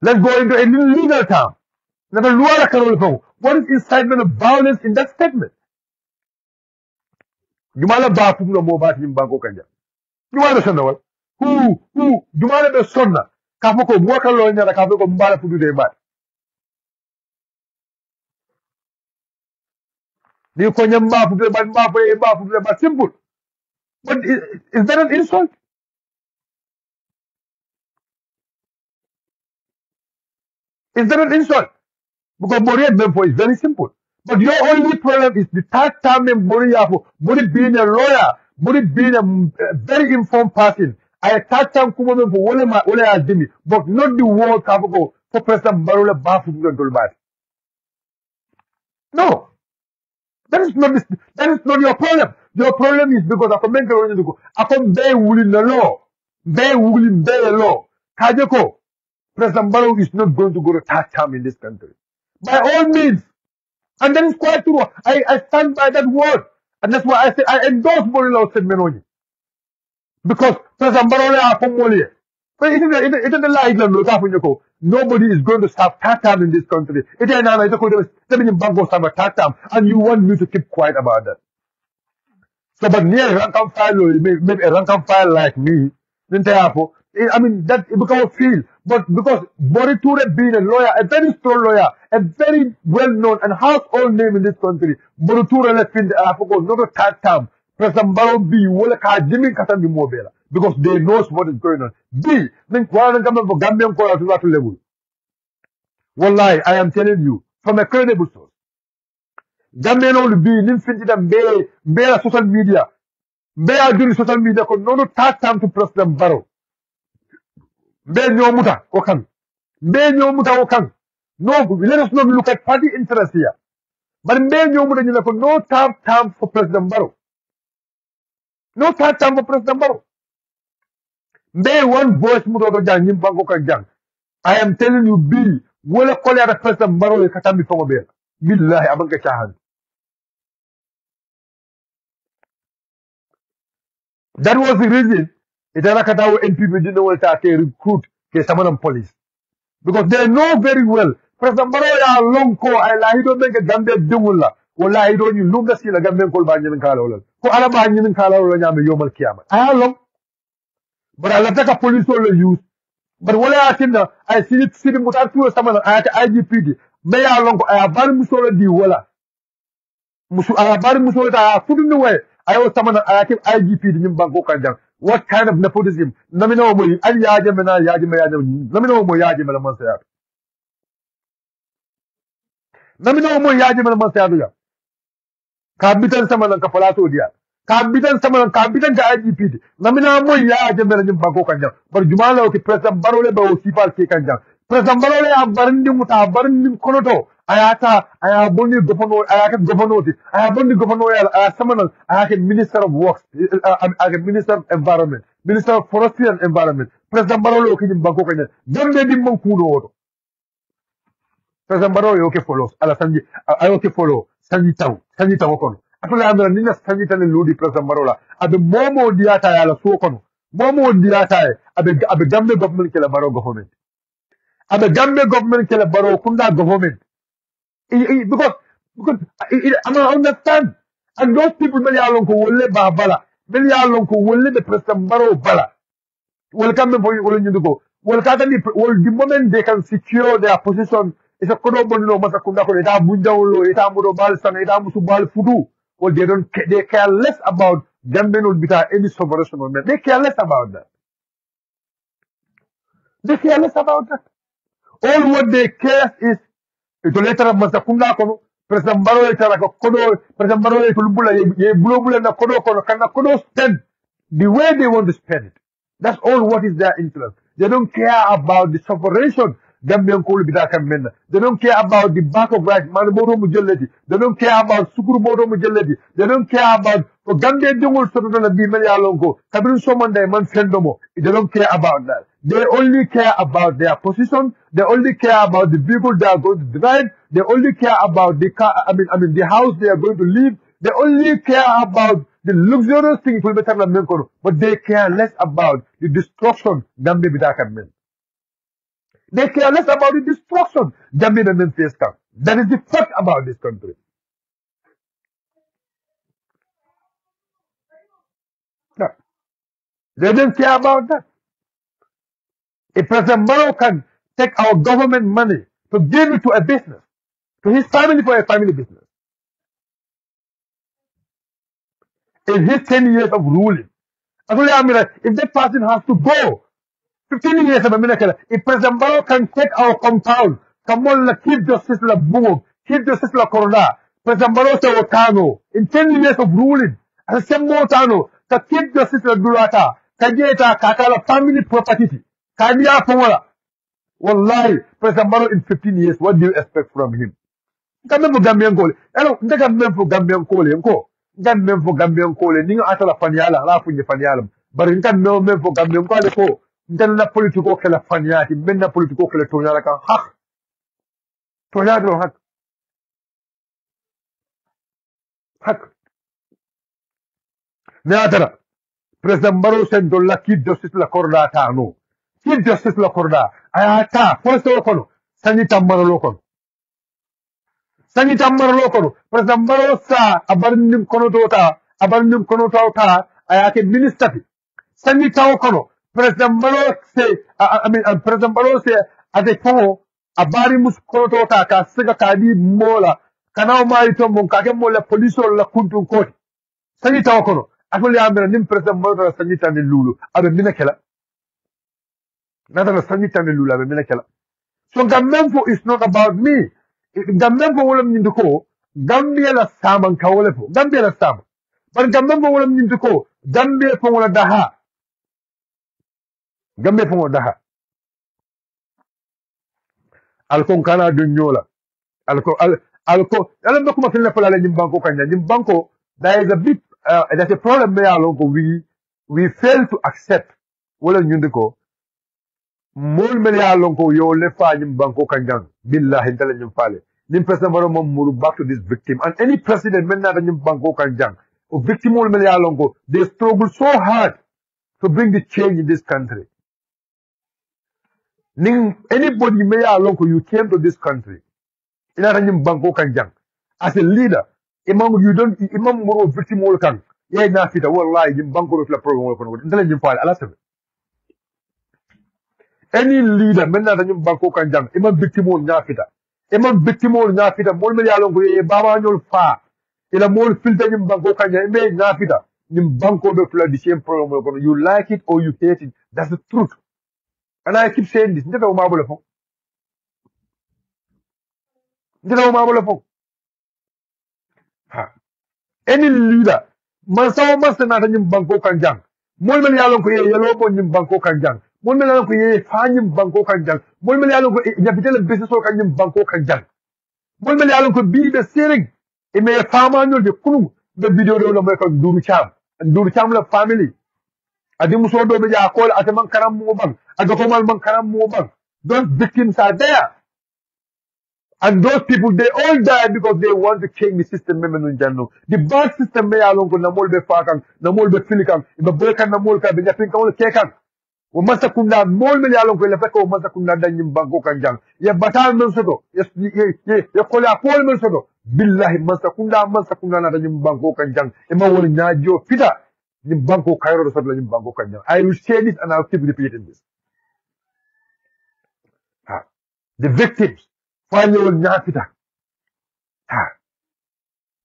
Let's go into a legal term. What is incitement of violence in that statement? Jumala ba fudu mo ba tin banko kanja. Jumala sonna wal. Who jumala be sonna. Ka foko mo ka lo nyara ka foko mbala fudu de ba. Ni ko nyam ba fudu de ba simple. But is that an insult? Is that an insult? Because Moriya Mempo is very simple. But your only problem is the third time in Moriya, Mori being a lawyer, Mori being a very informed person. I third time Kuma Mempo, Ole Adimi, but not the word Kabako for President Barola Bafu Dolbat. No. That is not your problem. Your problem is because I comment on you. I come there within the law. There within the law. Kajako, President Barrow is not going to go to third term in this country. By all means. And that is quite true. I stand by that word. And that's why I say I endorse Morila Sedmenoni. Because President Barrow are from Molia. But it is a lie. Nobody is going to serve third term in this country. It is third term, and you want me to keep quiet about that. So, but near rank and file, maybe a rank and file like me, I mean, that it becomes a field. But because Boriture being a lawyer, a very strong lawyer, a very well-known and household name in this country, Boriture left in the Africa, not a third term. President Barrow B, because they knows what is going on. B, then for Gambian call to level. Wallahi, I am telling you, from a credible source. Gambian only be in infinity and bear social media. Bear during social media, no third time to President Barrow. Bear no muta, okang. Bear no muta, okang. No, let us not look at party interest here. But bear no muta, no third time for President Barrow. No third time for President Barrow. Bear one voice muta jang, nimbango kajang. I am telling you, B, wala call ya President Barrow katami fongo bear. Billahi abanga chahan. That was the reason Itanakatawa NPP didn't want to recruit Kesamanam police. Because they know very well. President Barrow long call, I don't make a Gambia Dumula. Well, I don't you look the seal a Gambian call by Yan Kala. For Alaban Yan Kala Yomal Kiama. I long. But I'll attack a police all use. But what I think I see it sitting without two someone at IGPD. May I long I have very musola di wala. I have very musola I have put in the way. I was someone I keep IGPD in Bango Kajang. What kind of nepotism? Namino Moy, and Yajamana Yajam, Namino Moy Yajam Mansayat. Namino Moy Yajam Mansayat. Kabitan Saman Kapalato dia. Kabitan Saman Kabitan IGPD. Namina Moy Yajam in Bango Kajang. But Jumala ki President Barole Bo Sipal Kanjang. President Barole are burning Muta, burning Konoto. I have only governor, I have governor, I have only governor, I have someone, I have a minister of works, I have a minister of environment, minister of forestry and environment, President Barolo in Bangkok, then they didn't Kuno. President Barolo, okay, follows, Alasanji, I okay, follow, Sanjita Okon. Actually, I'm a Nina Sanjita and Ludi, President Barola. At the Momo Diata, Ala Sokon, Momo Diata, at the Gambia government, Kelabaro government. At the Gambia government, Kelabaro, Kunda government. Because I don't understand. And those people many along will bala. Many along will the President Barrow bala. Welcome for you going to go. Well, the moment they can secure their position, it's a Kodobono Masakunda, Eta Bundaulo, Eta Murobal San, Eta Musubal Fudu. Well, they care less about Gambian will be any sovereign on that. They care less about that. They care less about that. All what they care is to letter of Masakunda, President Barrow, Kodo, President Barrow, Bulbula, and Kodo spend the way they want to spend it. That's all what is their interest. They don't care about the separation. Gambian Kulu Bidaka Mena. They don't care about the back of right, Manaboro Mujalleti. They don't care about Sukuruboro Mujalleti. They don't care about Gambia Dungle Sotana Bimania Longo. Kabin Soman Diamond Fendomo. They don't care about that. They only care about their position. They only care about the vehicle they are going to drive. They only care about the car, the house they are going to live. They only care about the luxurious things will be done, but they care less about the destruction Gambia Bidaka men. They care less about the destruction Gambia men face. That is the fact about this country. No. They don't care about that. If President Barrow can take our government money to give it to a business, to his family for a family business, in his 10 years of ruling, if that person has to go, 15 years of America, if President Barrow can take our compound, come on, keep justice la boom, keep justice la corona, President Barrow say Otano, in 10 years of ruling, as a same Otano, to keep justice la durata, Kajeta, Kakala family property, Kanya Pomola. Wallahi, President Barrow in 15 years, what do you expect from him? Gambian for Gambian Cole. Hello, the Gambian for Gambian Cole. Gambian for Gambian Cole. Ninga Atala Faniala, Rafunya Fanialam. But in can no men for Gambian Cole. Then the political killer Faniati, men the political killer Tonaka. Ha! Tonado hack. Hack. Neatara. President Barrow sent to Lucky Justice La Corda Tano. Keep Justice La Corda. I attack. First of all, Sanita Maroloco. Sanita Maroloco. President Barrow sa Abanim Konotota, Ayake Minister. Sanita Okono. President Barrow say, President Barrow say, at a phone, Abarimus Konotota, Siga Kadi Mola, Kanao Marito Monkake Mola, Police or La Kuntun Court. Sanita Okono. Actually, I'm a President Barrow, Sanita and Lulu. I'm a Minakela. Not a Sanita and Lulu, I'm a Minakela. So Gambia is not about me. Gambia will mean to go. Gambia la Saman Kaolepo. Gambia la Sam. But Gambia will mean to go. Gambia for Daha. Gambia for Daha. Alconcana Dunyola. Alco. Alco. Banco. There is a bit. There's a problem there. We fail to accept. What you go. Mol mele alonko yo le fa nyim banko kanjang billahi intele nyim fale nim president Barrow muru back to this victim and any president men na nyim banko kanjang o victim mol mele alonko they struggle so hard to bring the change in this country. Ning anybody me alonko you came to this country ina nyim banko kanjang as a leader imam muru victim mol kan ye na fita wallahi nyim banko la problem ko intele nyim fale ala sabe. Any leader, men na nyum banko kanjang, imam victimol nyafita. Imam victimol nyafita, mol me yalongo ye baba nyol fa. Ila mol filter nyum banko kanjang, ime nyafita. Nyum banko do fla the same problem. You like it or you hate it. That's the truth. And I keep saying this. Ndeta umabole fo. Ndeta umabole fo. Ha. Any leader, man sawo mas na nyum banko kanjang. Mol me yalongo ye yelo nyum banko kanjang. Mon mele ko ye fanyim banko kanjang mon mele yalon ko nyabitele business ko kanyim banko kanjang mon mele yalon ko bi be sering e me fama nyol de kunu be video do lo me ko duru cham la family adi muso do be ja ko ate man karam mo bang ado ko man karam mo bang those victims are there and those people they all die because they want to change the system memenu janno the bad system me yalon ko na mol be fakan na mol be filikan be boykan na mol ka be japin ka wol kekan o masa kunda mol mel yalon ko le fekk o masa kunda dañim banko kanjang ye batal men soto ye ko la pol men soto billahi man sakunda na nyim banko kanjang e ma wol nyaajo fita nyim banko kayro do sodla nyim banko kanjang. I will say this and I'll keep repeating this. The victims finally wol nyaafita.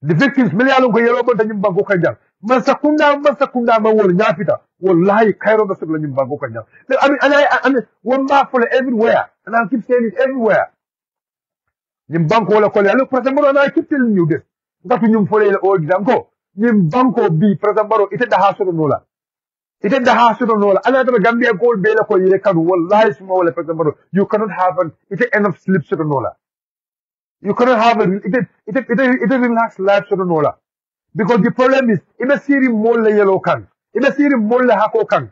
The victims mele alon ko yelo bonta nyim banko kanjang. Man sakunda ma wol nyaafita. Wallahi kayro do sodla nyim banko kanjang. I mean one map for everywhere and I'll keep saying it everywhere. Nyim banko wala ko le alo presembaro and I keep telling you this. Ngatu nyum fole all exam ko nyim banko bi presembaro ite da hasodo nola. Ite da hasodo nola. Ala to Gambia goal be la ko yele kan wallahi suma wala presembaro. You cannot have ite enough sleep sodo nola. You cannot have ite relaxed life sodo nola. Because the problem is ibe siri molle yelo kan. Ibe siri molle hako kan.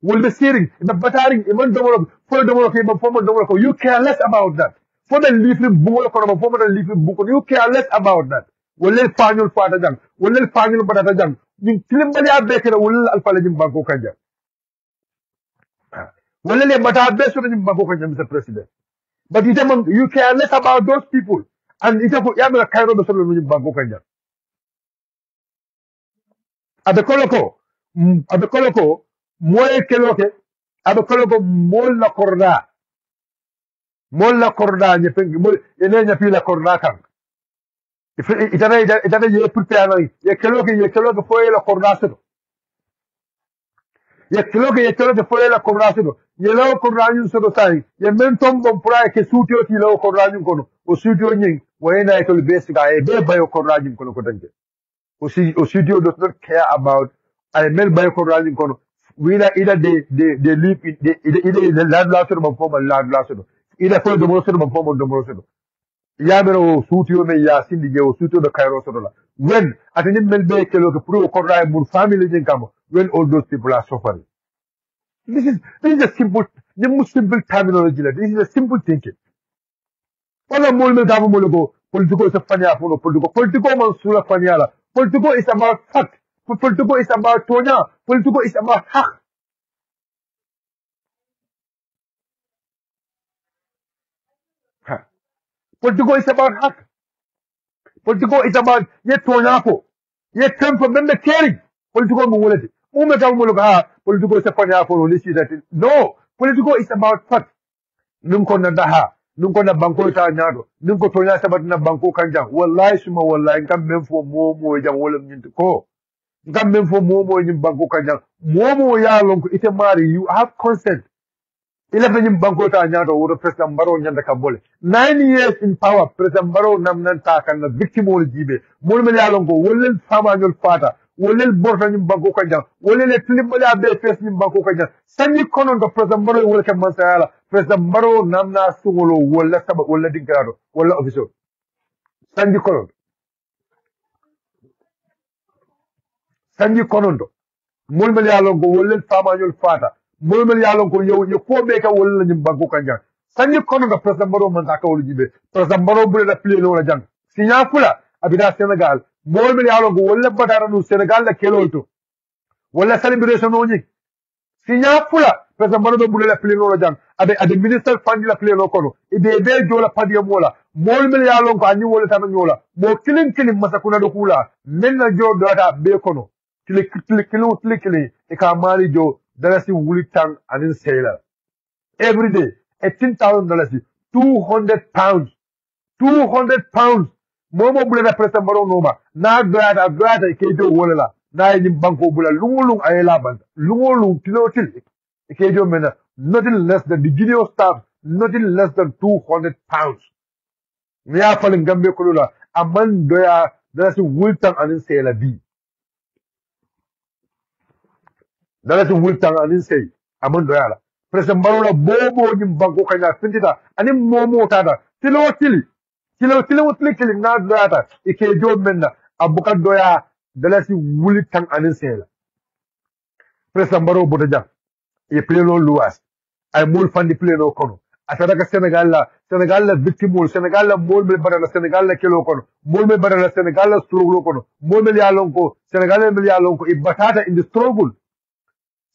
Will be searing, the battering, even domoro, for domoro, former domoro. You care less about that. For the leaflet book, for the leaflet book, you care less about that. Will let final father jang, will let final batata jang. You Tilimbalia Baker will alphalajim banko kanja. Will let bata best of him banko kanja, Mr. President. But you care less about those people. And it's a Yamala Cairo the Solomon banko kanja. At the Koloko, Moe keloke, abakoloko molla korda yenenya pila korda kan. Itana ye prepare ye keloke foye la korda sedo. Ye keloke foye la korda sedo. Ye law korda nyun sedo sai. Ye mentom bom pura ke sutio ti law korda nyun kono. O sutio nying wena itol basica e be bayo korda nyun kono kotanke. O sutio does not care about I mel bayo korda nyun kono. Either they live in either land last or form and land last either for the most of the form of the most of Yamero Sutio me ya Cindy o Suto the Cairo Sodola. When at an Melbe Keloka Pro Korai Mun family income when all those people are suffering. This is a simple the most simple terminology. This is a simple thinking. All the Molme Davamologo, political is a fania for political Mansula Faniala. Political is about fact. Political is about Tonya. Political is about haq. Political is about haq. Political is about ye Tonyako. Ye temper member caring. Political morality. Political is a fanya for that. No. Political is about fact. Nunko na daha. Nunko na banko ita nyado. Nunko Tonya sabat na banko kanjang. Wallahi suma wallahi. Nkam memfo mo jang wolam nyintiko. Gamben for Momo in Banco Kajang. Momo Yalong, ite mari, you have consent. 11 in Banco Tanyado, or President Baro Nyanda Kabole. 9 years in power, President Baro Namnanta and the victim of Jibe. Molmelongo, Willel Samuel Fata, Willel Borton in Banco Kajang, Willel Tilimbalia Bay face in Banco Kajang. Sandy Conan to President Baro Welcome Masala, President Baro Namna Sumolo, Walla Sabbat, Walla Dinkaro, Walla officer. Sandy Conan. Sanji Konondo, Mulmel Yalongo, Willel Samuel Fata, Mulmel Yalongo, you poor baker will in Banco Kanja. Sanji Konondo, President Baro Mantaka Ujibe, President Baro Bulla Pleno Jang, Sinafula, Abida Senegal, Mulmel Yalongo, Willa Bataranu, Senegal, the Keloto, Willa celebration only. Sinafula, President Baro Bulla Pleno Jang, at the Minister Fandila Pleno Kono, if they dare Jola Padiamola, Mulmel Yalongo, and you will Tamanola, more killing Masakuna Dukula, Mena Jo Data Bekono. Tilly, a Kamari Joe, Dalasi Wulitang and in sailor. Every day, $18,000, 200 pounds. 200 pounds. Momo Bula President Baronoma, not glad a Kejo Walla, nine in Banco Bula, Lungulung Ayelaban, Lungulung Tilo Kejo Mena, nothing less than the junior staff, nothing less than 200 pounds. Niafal in Gambia Kulula, a man there, Dalasi Wulitang and in sailor B. That's a Wilton and say, Amondoyala. President Barola Bobo in Banco Kanya Fintita, and in Momo Tada, Tilo killing, not that, Ike Joe Menda, Abukandoya, Dalasi Wilton and say. President Baro Botaja, a pleno Luas, I move from the pleno Kono. Ataka Senegal victim, Senegal, Molme Barala, Senegal, Kilokono, Molme Barala, Senegal, Strogono, Molme Yalonko, Senegal, Yalonko, a batata in the struggle.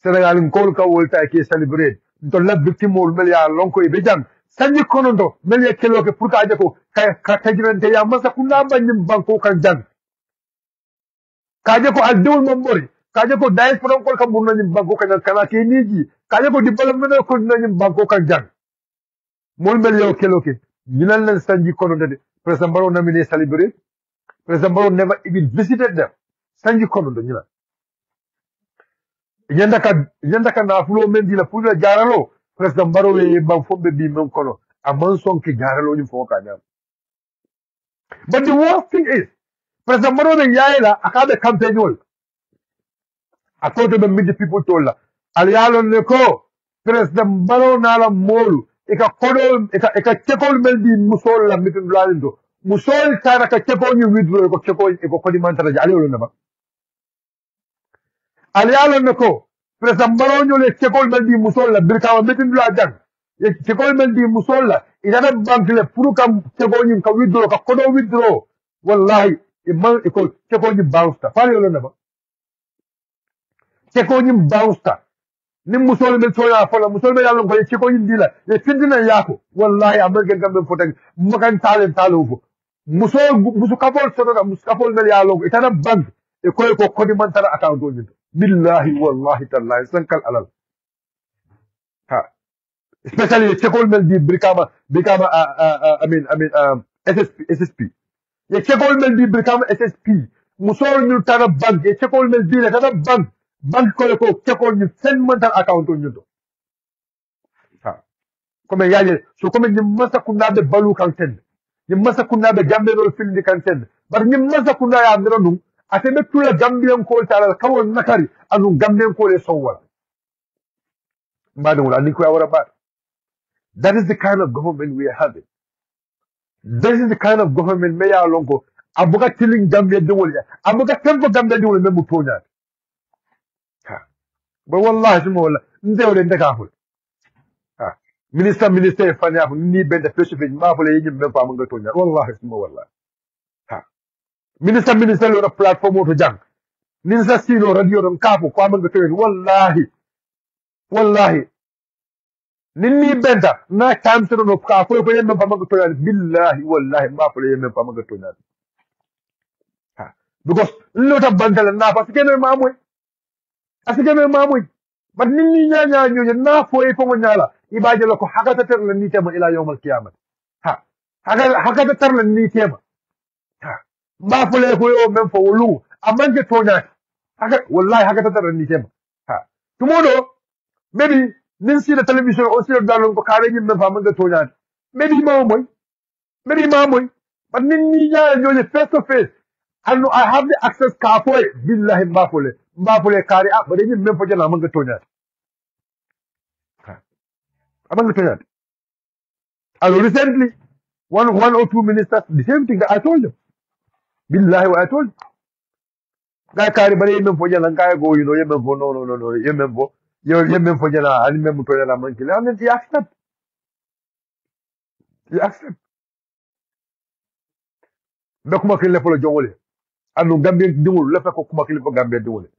Senegal in Kolka will take a celebrate. To let victim will Melia Lonko Ibijam. sanji konondo mel keloke pour ka ko ka tajirante ya masa kunna bannim banko kan jang kaje ko aldul mombori kaje ko diaspora ko kam burna nyim banko kan kala ke niji kaje ko development ko nyim banko kan jang mol mel keloke minal nan sanji konondo de president baro namine celebrate president baro never even visited them sanji konondo nyina nyanda ka na fulo men dila pour la jaralo president baro we ban fombe bi men kono amman sonke jaralo ni fo ka nyam. But the worst thing is president baro be yaela akabe campaign wol akoto be mid people tola aliyalo ne ko president baro na la molu eka kodo eka chekol mel di musol la mitin blalindo musol tara ka chekol ni withdraw ko chekol eko kodi mantara ja aliyalo ne ba aliyalo ne ko president baro nyole chekol mel di musol la birkawa mitin bla jang ye chekol mel di musol la ina bank le pour kam chekol ni ka withdraw ka kodo withdraw wallahi imman eko chekol ni bounce ta fali yolo ne ba chekol ni bounce ta ni musol mel toya fola musol mel yalon ko chekol ni dila ye findina yako wallahi american gambe fotak makan talen talugo musu kapol soto da musu kapol mel yalon itana bank e ko kodi mantara account on billahi wallahi tallahi sankal alal ha especially chekol mel di brikama I mean SSP ye chekol mel di brikama SSP musol ñu tara bank ye chekol mel di la tara bank ko chekol ñu sen mental account on ñu ha comme yaje so comme ni masa kunna be balu kan ten ni masa kunna be gambe no fildi kan ten bar ni masa kunna ya ndiro dum atebe tula gambian ko tara kawol nakari anu gambian ko le sowal mbadu wala ni ko awara ba. That is the kind of government we are having. This is the kind of government me ya longo abuka tilling Gambia de wol ya abuka tempo Gambia de wol me mutonya ha ba wallahi suma wala ndewle ndeka hol ha minister fanya ko ni bende specific ma fole yim me fa nga tonya wallahi suma wallahi ha minister lo platform to jang minister sino radio don kafu ko nga tonya wallahi ninni benta na time to no ka ko yem fa nga tonya billahi wallahi ma fole yim fa nga tonya ha because lota bantala na fa sikene mamoy asigame mamoy but ninni nyanya nyonya na fo e ko nyala ibaje lako hakata ter la ni tema ila yawm al qiyamah ha hakata ter la ni tema ha ba fole ko yo men fo wulu amanje tonya wallahi hakata ter la ni tema ha tumodo maybe nin si the television o si dalon ko kare nyim men fa manga tonya maybe mamoy but ninni nyanya nyonya face to face and I have the access ka fo billahi mbafole kari but then men fo jana manga tonya among the and recently, one or two ministers, the same thing that I told you. Billahi, what I told you. Guy carry but yemen for jana guy go, yemen for no, yemen for yemen for jana, I remember to jana monkey. And then he accept. Dokumakile for Jole. And no Gambian do left a kumakile for Gambia do it.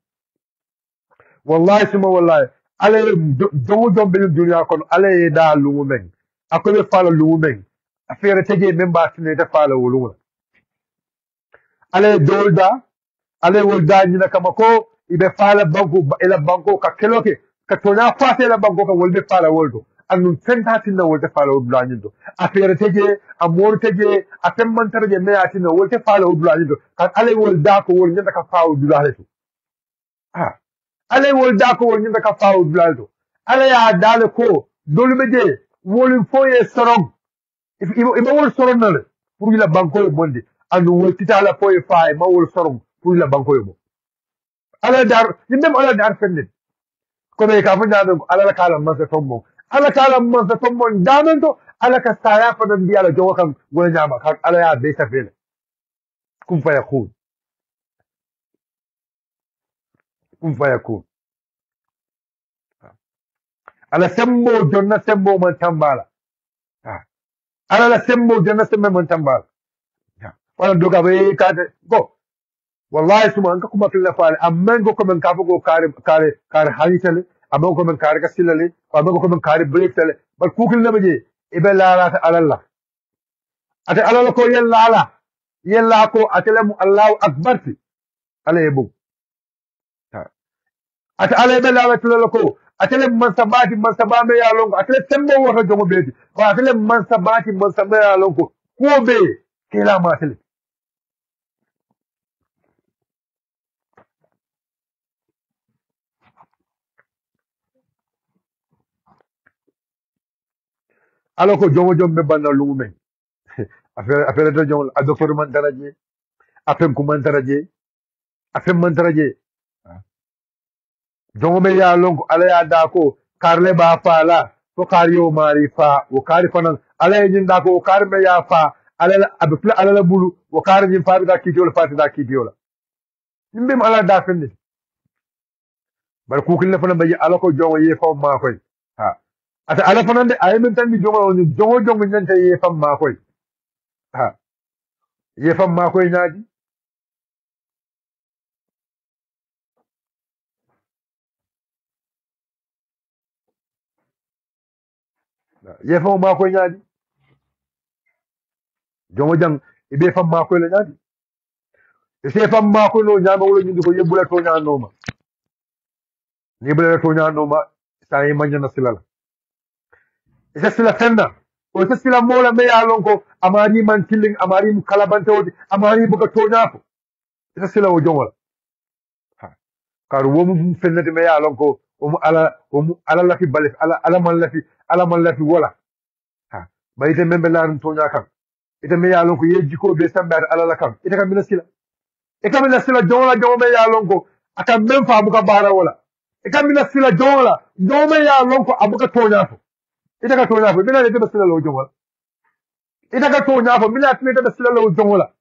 Wallahi, sima wallahi. Ale don't be dunia kon ale da lumen akobe fala lumen afere tege memba tinete fala wulula ale dolda ale wolda nyina kama ko ibe fala banko ila banko ka keloke ka tonya fate ila banko ka wolbe fala woldo annun tentati na wolde fala wulula nyindo afere tege amor tege atemman tarje me atina wolde fala wulula nyindo ka ale wolda ko wol nyanda ka faawu dula hetu ale wol da ko wol nyinda ka faawu blaldo ale ya dale ko dolu beje wolin foye sorong iba wol sorong nale pour la banko e bonde anu wol titala foye faay ma wol sorong pour la banko e bo ala dar yimbe ala dar fenne ko be ka fanya do ala kala masa tombo damento ala ka saya fa dan biala jowo kan gol nyama kan ala ya be safele kum fa yakun ala sembo jonna sembo man tambala ala la sembo jonna sembo man tambala wala doga be kade go wallahi suma anka kuma kila faale amman go komen ka go kare halitale amman go komen kare ka silale amman go komen kare break tale bar kukil na baje ibe lalata alalla ate alala ko yella ko atelemu Allahu akbar ala yebu ate ala be lalata ko atele mansabame ya longo atele tembo wota jongo beti ba atele mansabame ya longo ko be kila ma atele ala ko jongo jombe banna lungu men affaire de jongo a docteur man daraje afem ku man daraje afem man daraje jongo me ya longo ala ya da ko karle ba fala to kariyo mari fa o kari fanan ala yin da ko kar me ya fa ala abfla ala bulu o kari yin fa da kidiola fa da kidiola nimbe ma ala da fende bar ku kille fanan bayi ala ko jongo ye fa ma koy ha ata ala fanan de ay men tan di jongo nyanta ye fa ma koy ha ye fa ma koy naaji ye fa ma koy naaji jongo jang ibe fa ma koy la naaji e fam ma ko no nyama wala ñu ko yebula to ñano ma ni bula to ñano ma sa yi manya na silala e sila fenna o se sila mola me ya lonko amari man killing amari mu kalabante wodi amari buka to ñako e sila o jongola ha kar wo mu fenna de me ya lonko o mu ala la fi balif ala man la fi wala ha bayte membe la to ñakam ite me ya lonko yeji ko be sambar ala la kam ite kam mina sila ikamina sila jongola jongome ya lonko aka memfa abuka bara wala ikamina sila jongola jongome ya lonko abuka tonyafo itaka tonyafo mina lete sila lo jongola itaka tonyafo mina lete sila lo jongola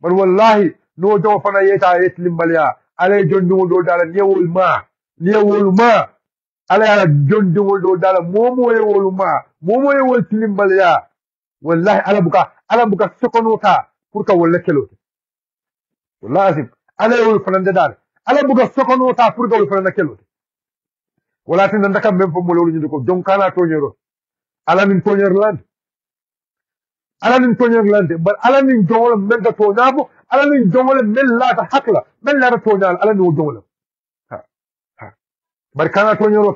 bar wallahi no jongo fana yeta yetlimbaliya ala jondungo do dala newul ma ala ya jondungo do dala momo yewol tlimbaliya wallahi ala buka sokonota pour ka wala kelo lazim ala yewol fanande dal ala buga sokono ta pour gawol fanande kelo wala tin ndaka même fo mo lolu ñu ko jonkana toñero ala min toñerland bar ala min jongol men da toñabo ala min jongol men la ta hakla men la ta toñal ala no jongol ha bar kana toñero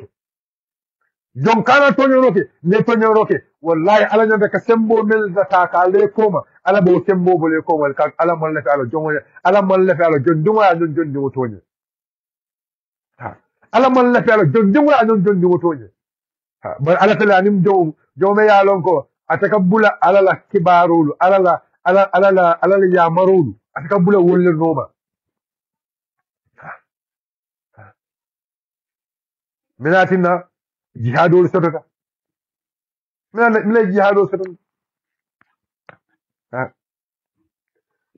jonkana toñero ke ne toñero ke wallahi ala ñande ka sembo mel da ta ka le koma ala bo sembo bo le koma ka ala man la fi ala jongo ala man la fi ala jondungo ya non jondungo toñe ha ala man la fi ala jondungo ya non jondungo toñe ha bar ala tala nim jome ya lonko atakabbula ala la kibarulu ala la ya marulu atakabbula wolle noma minatina jihadul sotota mina jihado sotota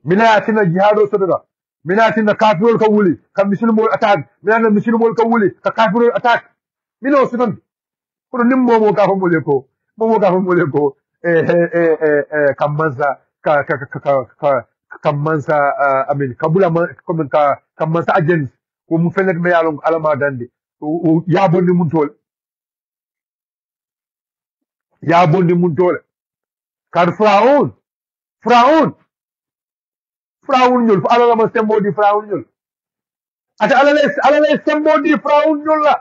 minatina jihado sotota minatina kafirul ka wuli ka muslimul attack minana muslimul ka wuli ka kafirul attack mino soton ko nim momo ka fa mole ko kamansa kamansa amin kabula comme kamansa agents ko mu fenek me yalon alama dande ya bonni mun tole kar Firaun ñol fa ala ma sembo di Firaun ñol ata ala le sembo di Firaun ñol la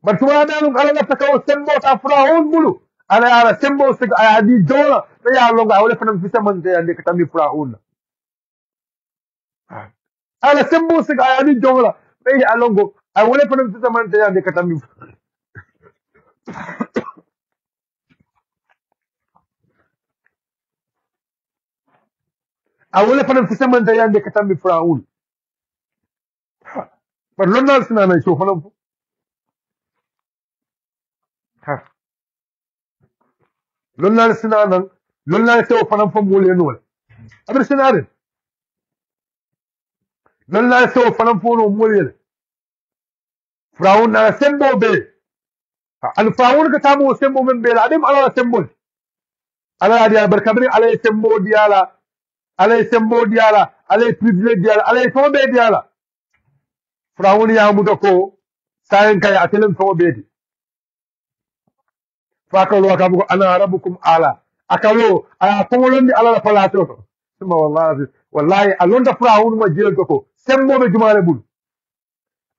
bar tuma dalum ala la takaw sembo ta Firaun bulu ala sembo sig ay di dola be ya longa wala fanam fi samante ande ka tammi Firaun ala sembo sig ay di dola be ya longo ay wala fanam fi samante ande ka tammi awole fanan fi samanta yande ka tammi Firaun bar lonnal sinana so fanan fu ha lonnal so fanan fam wole no abir sinare lonnal so fanan fu no wole Firaun na sembo be al Firaun ka tamo sembo men be la adim ala sembo ala dia barkabri ala sembo diala alay sembo diala alay privilege diala alay fobe diala Firaun ya muta ko sayen kay atelem fobe di fakalo akabuko ana rabbukum ala akalo aya tongolondi ala la palato suma wallahi alonda frawun ma jeel ko sembo be jumale bul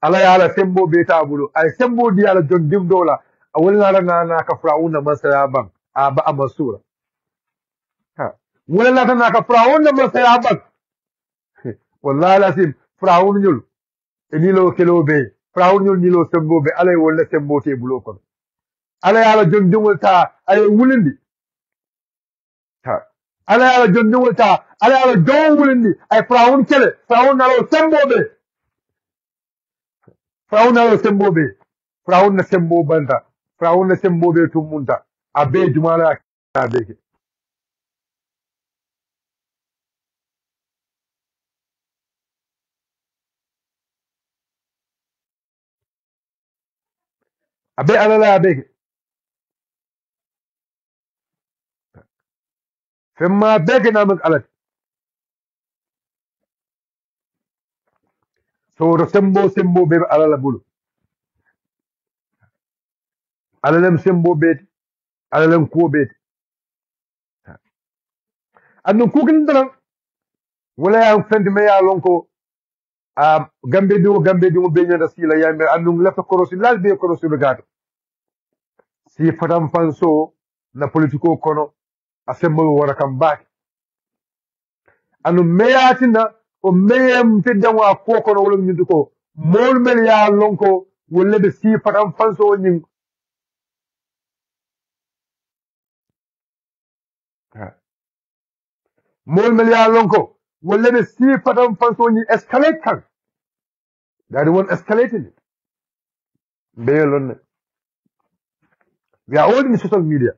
ala ya ala sembo be tabulu ay sembo di ala jon dimdola wala na ka frawun ma sayaban aba amasura ha wala na ka frawun ma sayaban wallahi lasim frawun nyul enilo kelo be frawun nyul nilo sembo be ala wala sembo te bulo ko ala ya ala jon dimol ta ay wulindi ha ala ya ala jon dimol ta ala ya ala jon wulindi ay frawun kele frawun nalo sembo be frawun nalo sembo be frawun na sembo banda frawun na sembo be tumunta abe jumala abeke abe ala la abeke femma beke na mak alat so do sembo be ala la bulu ala lem sembo be ala lem ko be andu kukin tan wala ya fendi me ya lonko gambe di mo be nyanda sila yambe andu lafta korosi lal be korosi be gato si fatam fanso na politiko kono assemble wara kam back anu meyatina o meyem teddanwa ko kono wala nyindu ko mol mel ya lonko wala be si fatam fanso nyin mol mel ya lonko wala be si fatam fanso nyin escalate kan that one escalating it belon we are all in social media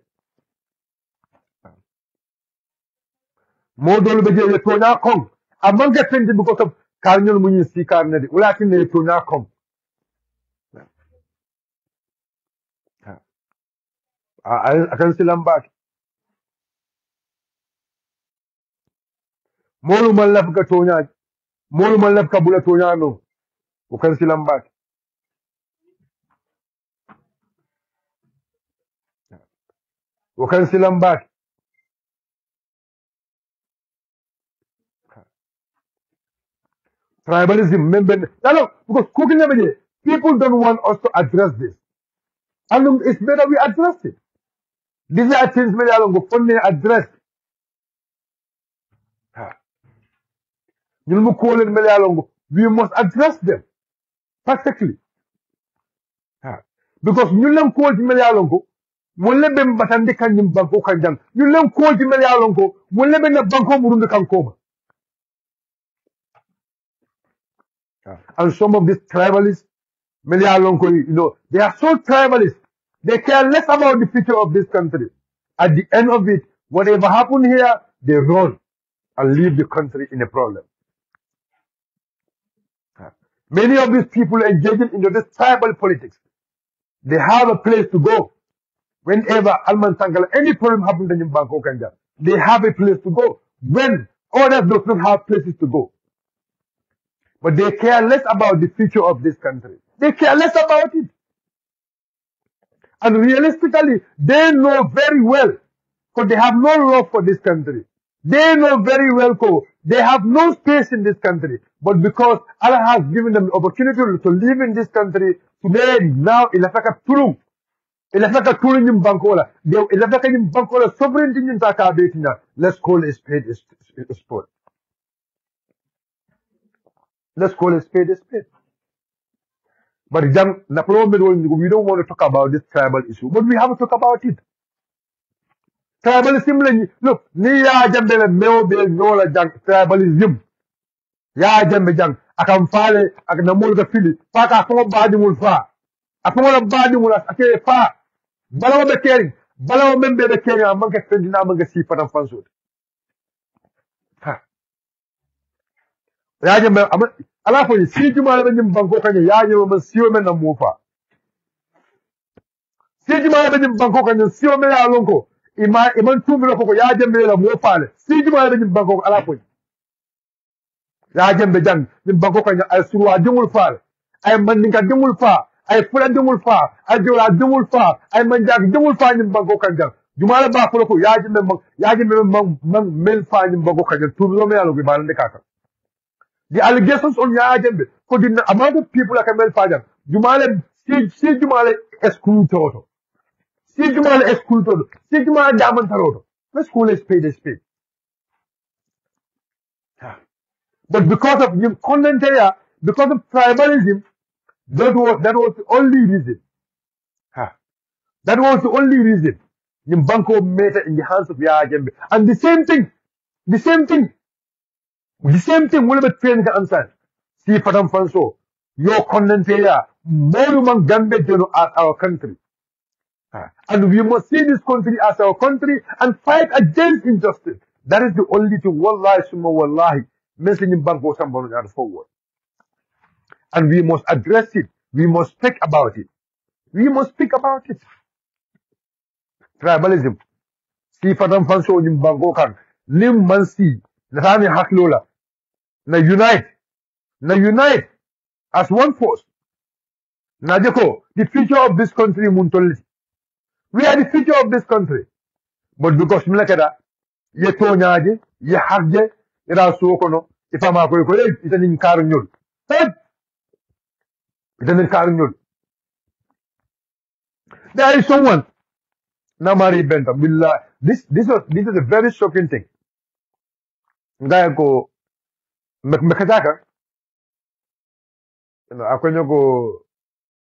modol be je tonya kom amman ga fendi bu ko ko karñol mu ñi si karne de wala tin ne tonya kom akan silam baak molu man laf ka tonya molu man laf ka bula tonya no o kan silam baak o kan silam baak tribalism member no because cooking never people don't want us to address this and it's better we address it. These are things many along go address. We must address them perfectly. Because you learn call to Melialongo, wole be batande kanjum banko kanjang. You learn call to Melialongo, wole be na banko murunde kankoma. And some of these tribalists, Melialongo, they are so tribalist. They care less about the future of this country. At the end of it, whatever happened here, they run and leave the country in a problem. Many of these people engaging into this tribal politics, they have a place to go. Whenever Alman Tangala, any problem happens in Bangkok, they have a place to go. When others do not have places to go. But they care less about the future of this country. They care less about it. And realistically, they know very well, because they have no love for this country. They know very well, they have no space in this country. But because Allah has given them the opportunity to live in this country, today, now, il a fait que tout le Bankola. Il a fait que Bankola sovereignty in Takabetina. Let's call a spade a sport. Let's call a spade a spade. But we don't want to talk about this tribal issue, but we have to talk about it. Tribalism, look, ni ya jambe meo be nola jang tribalism. Ya jambe jang akamfale akanamul ka fili paka afongo badi mul fa. Afongo badi mul ake fa. Balawo be kering, balawo membe be kering amanga fendina amanga sifa na fansud. Ha. Ya jambe ala fo si juma la nyim banko kanya ya nyima man siyo men na mufa si juma la nyim banko kanya siyo men ya lonko iman tumiro ko ya jambe la mufa le si juma la nyim banko ala fo ya jambe jang nyim banko kanya ay surwa jumul fa ay man ninka jumul fa ay fula dumul fa ay jola dumul fa ay manjak dumul fa nyim banko kanjal jumala ba fula ko yaji me mang mel fa nyim banko kanjal tu lo me yalo bi balande kaka the allegations on yaji for the amount of people like mel fa jam jumala si jumala exclude toto si jumala exclude toto si jumala daman taroto the school is paid is paid. But because of him content here, because of tribalism, that was the only reason. That was the only reason. Nimbanko made it in the hands of Yajembe. And the same thing will be trained answer. See Padam Fanso, your content here, more among Gambia as our country. And we must see this country as our country and fight against injustice. That is the only thing. Wallahi, summa wallahi. Messaging Banko Sambono forward. And we must address it. We must speak about it. We must speak about it. Tribalism. Si Fatam Fanso Nim Bango Kan. Nim Mansi. Natani Haklola. Na unite as one force. Na Jeko, the future of this country Muntolisi. We are the future of this country. But because Mlakada, ye Tonyaji, ye Hagje, ira Suokono, if I'm a Koyko, it's an incarnate. It's an incarnate. There is someone, Namari Bentham, this is a very shocking thing. Ngayako, Mekataka, Akonyoko,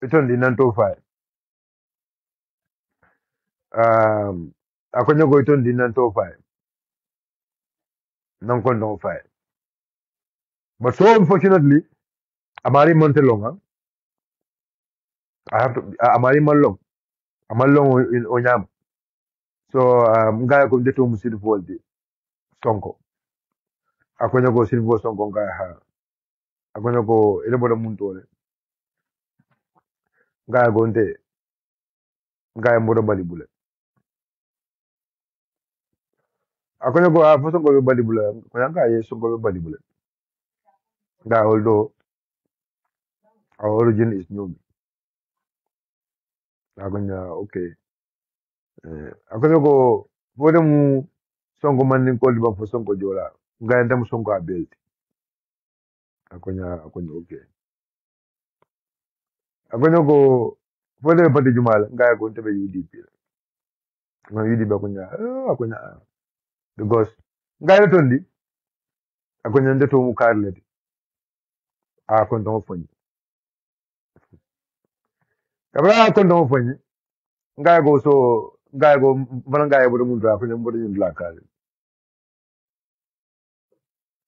it's on the Nanto 5. Akonyoko, it's on the Nanto 5. Non-condom 5. But so unfortunately, Amari Montelonga, I have to, Amari Malong, Amalong in Onyam. So, Ngayako, the two Musid Voldi, Sonko. Akonyoko, Silvo Sonko, Ngaya. Akonyoko, Eleboda Muntole. Ngaya Gonte, Ngaya Moda Balibule. Akonyoko, I first go Balibule, Koyanka, yes, Sonko Balibule. That although our origin is new. Akonya, okay. Akonyoko, for them, Sonko Manning called for Sonko Jola. Ngaya them Sonko ability. Akonya, okay. Akonyoko, for the Pati Jumal, Ngaya going to be UDP. UDP Akonya, because Ngaya Tondi, Akonya the Tomu Carlet, a condom for you. Kabra condom for you. Ngaya go so, Ngaya go, Vanangaya would have draft and put in black card.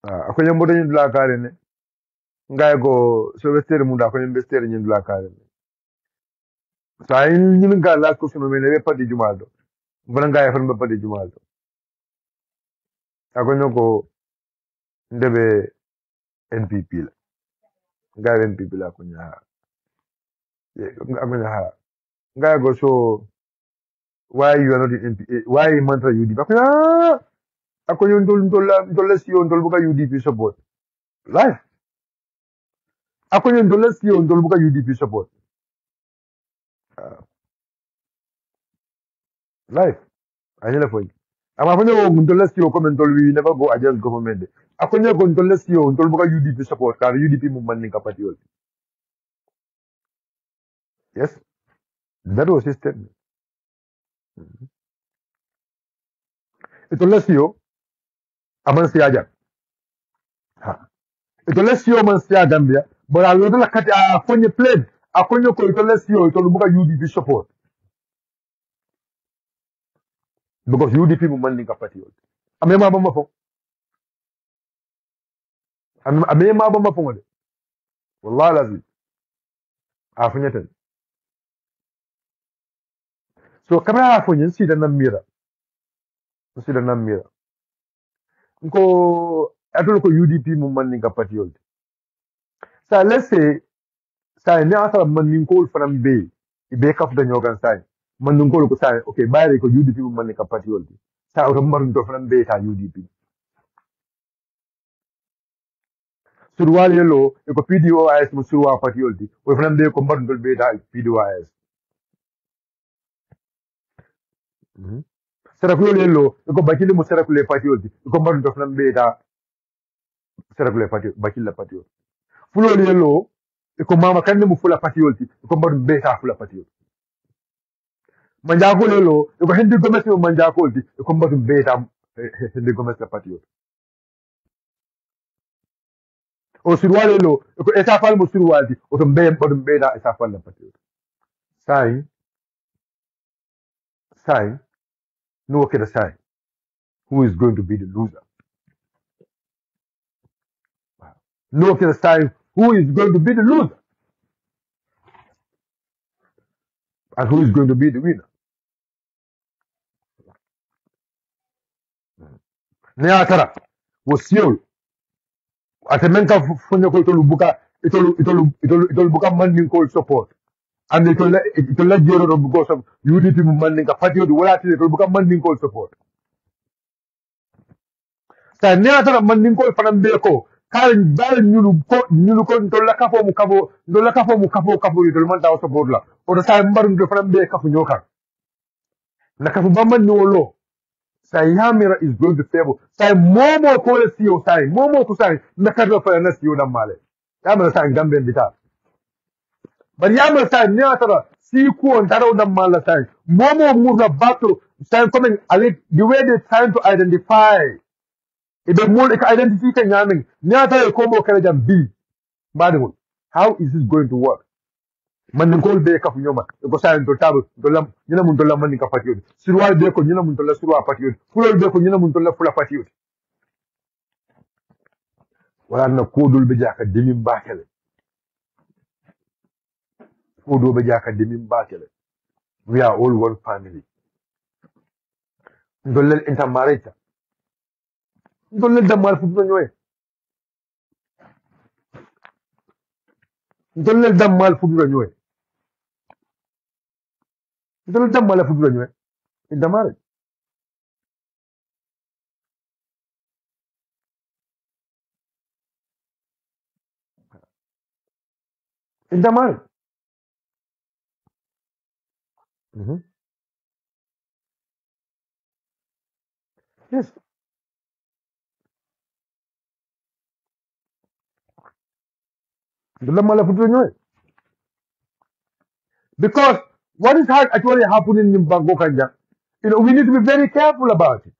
Akonya put in black card. Ngaya go, so Western Muda, invested in black card. So I didn't got last question when they Pati Jumaldo. Vanangaya from the Pati Jumaldo. Akonya go, Debe NPP. Ngaya NPP la Akonya. Akonya. Ngaya go so, why you are not in NPP? Why mantra UDP? Akonya don't you UDP support. Life. Akonya don't UDP support. Life. I never point. I'm a you comment we never go against government. Akonya don't you UDP support. UDP movement in Kapatiol. Yes. That was his statement. Ito you amansiaja. Ito you amansia Gambia. But I will not cut a funny plane. Akonya ko ito you UDP support. Because UDP movement in Kapatiol. Amema bamba amema bamba fo. Wallah lazim. Afunyeten. So kabra afunyen si da namira. Si da namira. Nko atolo ko UDP movement in Kapatiol. So let's say say ne asa man min ko from be ibe kaf da nyogan say man dun ko say okay bayre ko UDP movement in Kapatiol. Sa o marun to from be ta UDP. surwal yelo e ko PDOIS mo surwa patioldi o fana be ko mbardol be da PDOIS serakule yelo e ko bakile mo serakule patioldi e ko mbardol fana be da serakule patioldi bakile patioldi fulo yelo e ko mama kanne mo fula patioldi e ko mbardol be ta fula patioldi manjako lelo e ko hendi gomesi mo manjako di e ko mbardol be ta hendi gomesi patioldi o surwal yelo e ko eta fal mo surwaldi o to be mbardol be da eta fal patioldi sign no okay the sign who is going to be the loser. Look at the sign who is going to be the loser and who is going to be the winner. Neatara was you at a mental funyo to buka it'll become manding called support. And it will let you know because of unity manding a party of the world it will become manding called support. So neatara manding call Panambeko. Karen Bell Nuluko Dola Capo Mukabo, Dola Capo Mukabo Capo, the Manta support la, or the time Baron de Franbe Capunyoka. Nakabamba no law. Sayamira is going to favor. Say Momo policy or sign, Momo to sign, Nakado for an SU Namale. Yammer sign Gambian Bita. But Yammer sign Niatara, Siku and Taro Namala sign. Momo move the battle, sign coming, the way they trying to identify. If the more identity can yamming, Niatara Combo Karajan B. Badwood. How is this going to work? Man call be ka funyoma ko sa to tabu dolam nyina mun dolam man ka patiyod surwa be ko nyina mun dolam surwa patiyod fulol be ko nyina mun dolam fula patiyod wala na kodul be jaka demi mbakele kodo be jaka demi mbakele we are all one family dolel intermarriage dolel damal fu nyoy dolel damal fu nyoy dolel damal fu nyoy intermarriage intermarriage yes dolel damal fu nyoy because what is actually happening in Bango Kanja, we need to be very careful about it.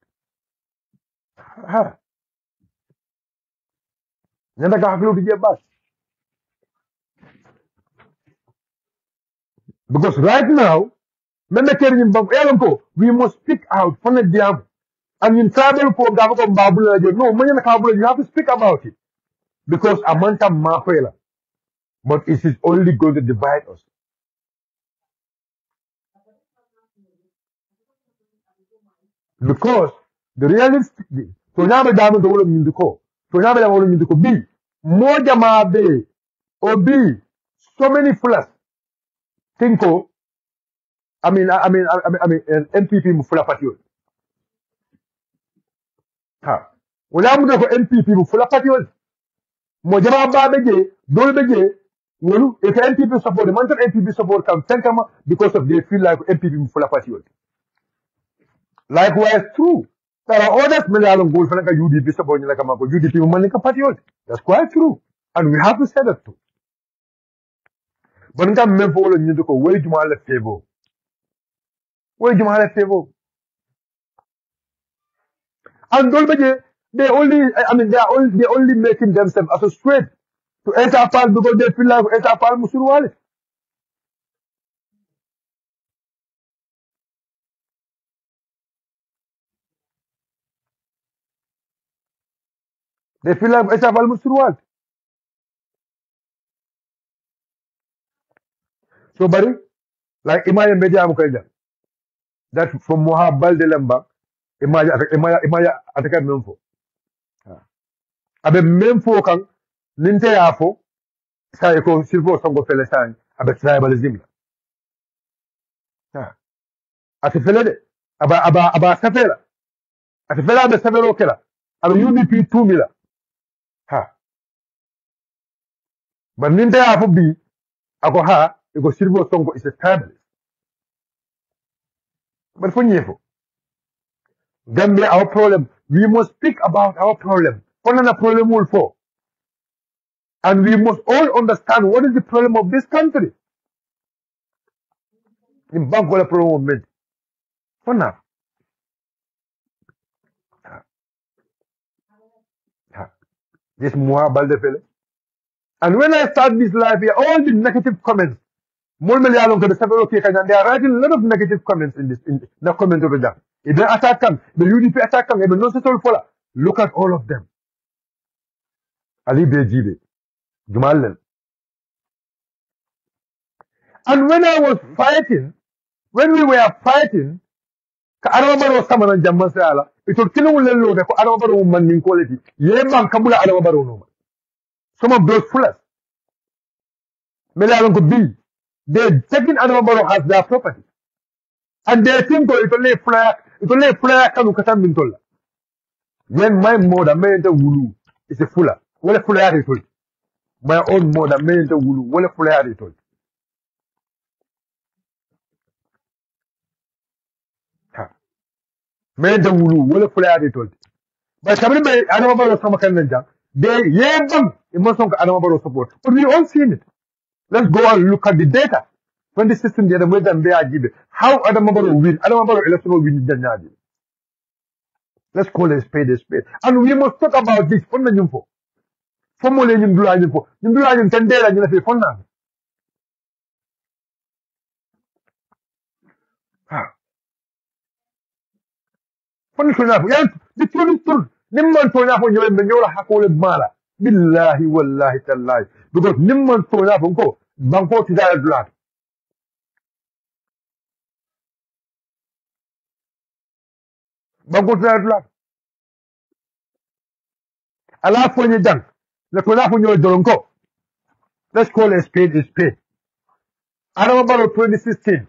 Because right now, we must speak out from the diam. And in travel for Gavakon Babula, you have to speak about it. Because Amanta Mafela. But it is only going to divide us. Because the realistic thing, so now the diamond the whole Minduko, so now the whole Minduko B, more Jamabe, or B, so many plus. Tinko, an MPP Mufula Patio. Ha. Wala mo ko MPP Mufula Patio. Mo Jama Babeje, Dolbeje, Wulu, if MPP support, the mental MPP support can thank them because of they feel like MPP Mufula Patio. Likewise, true. There are others many along goals like a UDP support like a UDP Manika Patio. That's quite true. And we have to say that too. But in time, men follow you to go, where do you want to favor? Where do you want to favor? And Dolbeje, they are only making themselves associate to enter Pal because they feel like enter Pal Musurwali. They feel like enter Pal Musurwali. So, buddy, like Imaya Media Mukaja, that from Mohab Baldelemba, Imaya Ataka Memfo. Abe Memfo Kang, Ninte Afo, Sayako Silvo Songo Felesang, Abe tribalism. At the Felede, Aba Safela, at the Fela de Savero Kela, Abe UDP 2 mila. But ninte afu bi ako ha iko sirbo sonko is established. But for nyefo. Gambia our problem. We must speak about our problem. What is the problem will for? And we must all understand what is the problem of this country. In Bangola problem. For now. This Mua Baldefele. And when I start this live here, all the negative comments, more million to the several cases, and they are writing a lot of negative comments in the comment over there. If they attack them, the UDP attack them, if they non follow, look at all of them. Ali Bejibe, Jumal. And when I was fighting, when we were fighting, Arabaro Samaran Jamasala, it would kill Lelo, the Arabaro man quality. Yeman Kabula Arabaro no. Some of those fullers. Melalon could be. They're taking Arabaro as their property. And they think it only flyer can look at Mintola. When my mother made the wulu is a fuller. What a fuller it was. My own mother made the wulu. What a fuller it was. Made the wulu. What a fuller it was. But somebody made Adamabaro Samakananja. They yam in Mosong Adamabaro support. But we all seen it. Let's go and look at the data. When the system the other way than they are given. How Adamabaro win? Adamabaro election will win the Let's call a spade a spade. And we must talk about this. For the info. For more than you do, I info. You do, I intend there and you say, for now. For the truth is true. Nimman Tonya for you and Menora Hakole Mala. Billahi wallahi tallahi. Because Nimman Tonya for go. Banko to that blood. Banko to that blood. Allah for you done. Let's call for your Doronko. Let's call a spade a spade. I don't know about 2016.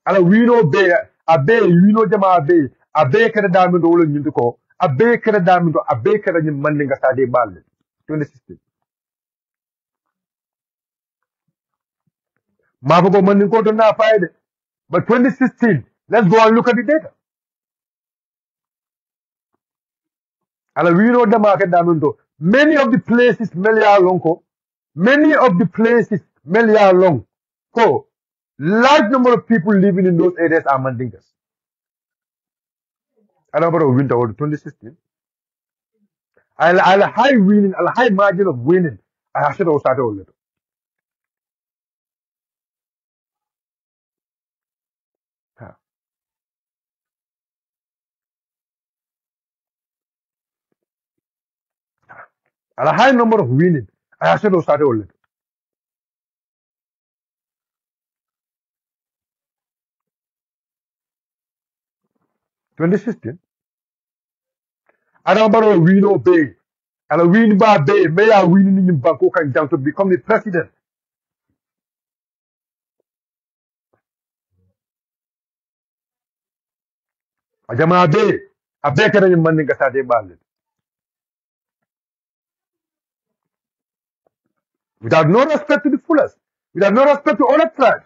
And we know there, a bay, we know Jama Bay, a baker diamond all in Yuko, a baker diamond, a baker in Mandinga Sade Ball. 2016. Mavoko Mandingo don't have fired. But 2016, let's go and look at the data. And we know the market diamond. Many of the places, Melia Lonko, many of the places, Melia Long. So, large number of people living in those areas are Mandingas. I don't know about winter or 2016. I'll high winning, I'll high margin of winning. I should have started a little. I'll high number of winning. I should have started a little. $2016. I don't know win or bay. I'll win by bay. May I win in Bangkok and down to become the president. Ajama bay. A baker in Mandinga Sade Ball. Without no respect to the fullest. Without no respect to all the tribes.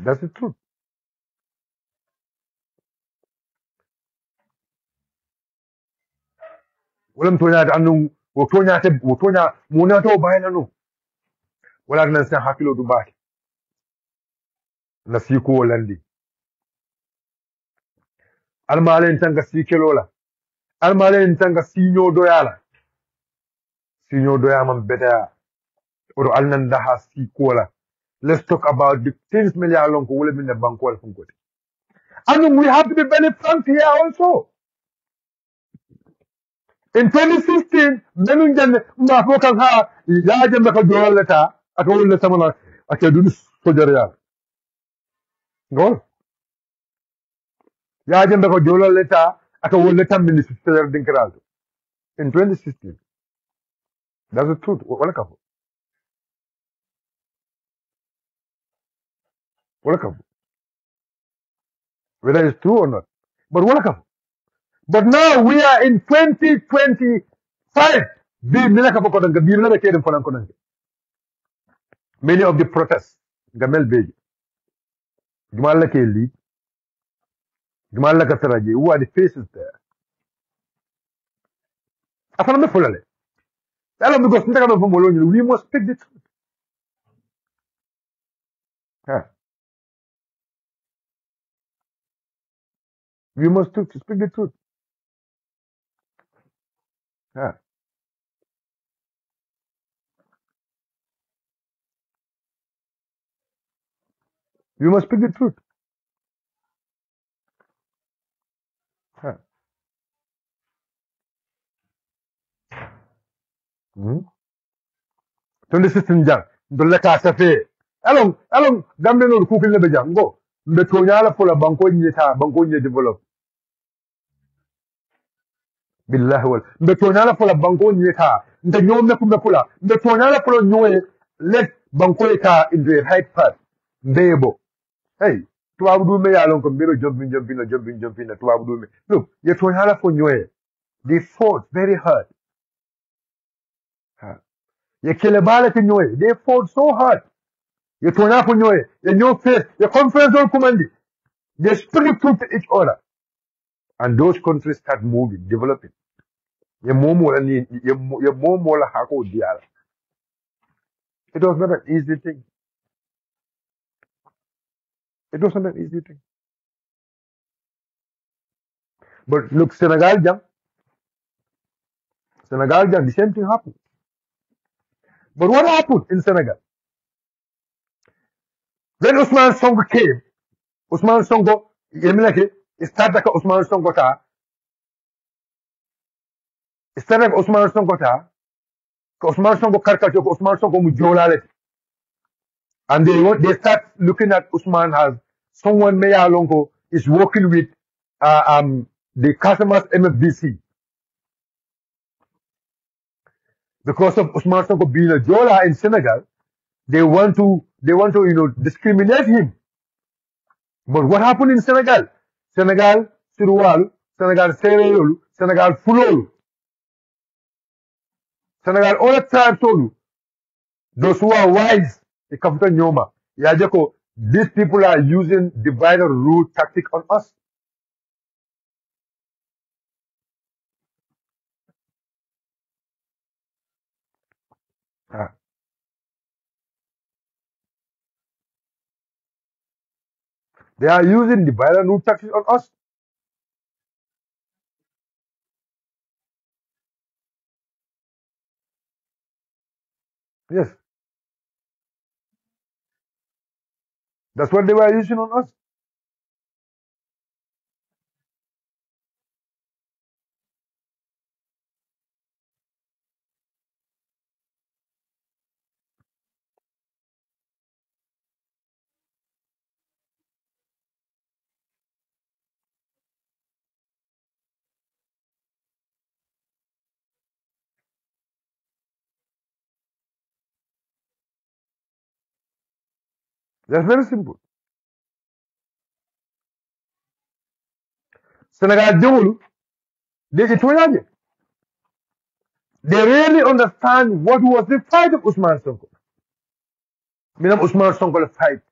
That's the truth. Well, I'm told anu wotonya muna to bayana no. Wala nan san hakilo du baki. Na siko landi. Almalen tanga sikelola. Almalen tanga sinyo doyala. Sinyo doyaman beta or alnanda ha sikola. Let's talk about the things Melia Lonko will be in the bank wall from good. And we have to be very frank here also. In 2016, Benunjan Mafokan Ha, Yajan Bakajola letter, I told the someone I can do this Sojaria. Go. Yajan Bakajola letter, I told the time minister Dinkaral. In 2016. That's the truth. Welcome. Welcome. whether it's true or not. But welcome. But now we are in 2025. Many of the protests, Gamel Beji, Jumala Kelly, Jumala Kataraji, who are the faces there? I found the full. Because we must speak the truth. Huh. We must speak the truth. Huh. We must speak the truth. Huh. 2016 jang dolle ka safe along gambe no ku fil be jango mbe to nyala pola banko nye develop billahi wal mbe to nyala pola banko nye ta nte nyome ku mbe pola mbe to nyala pola nyoe let banko ta in the right path mbebo hey to abudu me yalon ko mbero jumping to abudu me look ye to nyala fo nyoe they fought very hard. Ye kele bale ti nyoe they fought so hard. You turn up on your face, your conference on command. They speak truth to each other. And those countries start moving, developing. It was not an easy thing. It wasn't an easy thing. But look, Senegal, the same thing happened. But what happened in Senegal? When Usman Sonko came, Usman Sonko, started like Usman Sonko ta, Usman Sonko karkacho, Usman Sonko mujola. And they start looking at Usman as someone Meya Longo is working with the customers MFDC. Because of Usman Sonko being a Jola in Senegal, they want to discriminate him. But what happened in Senegal? Senegal Siruwalu, Senegal Sereyolu, Senegal Fulolu. Senegal all the time told those who are wise, the capital Nyoma. Yajeko, these people are using divide and rule tactic on us. They are using divide and rule tactics on us. Yes. That's what they were using on us. That's very simple. Senegal Jungulu, they really understand what was the fight of Usman Sonko. Minam Usman Sonko the fight.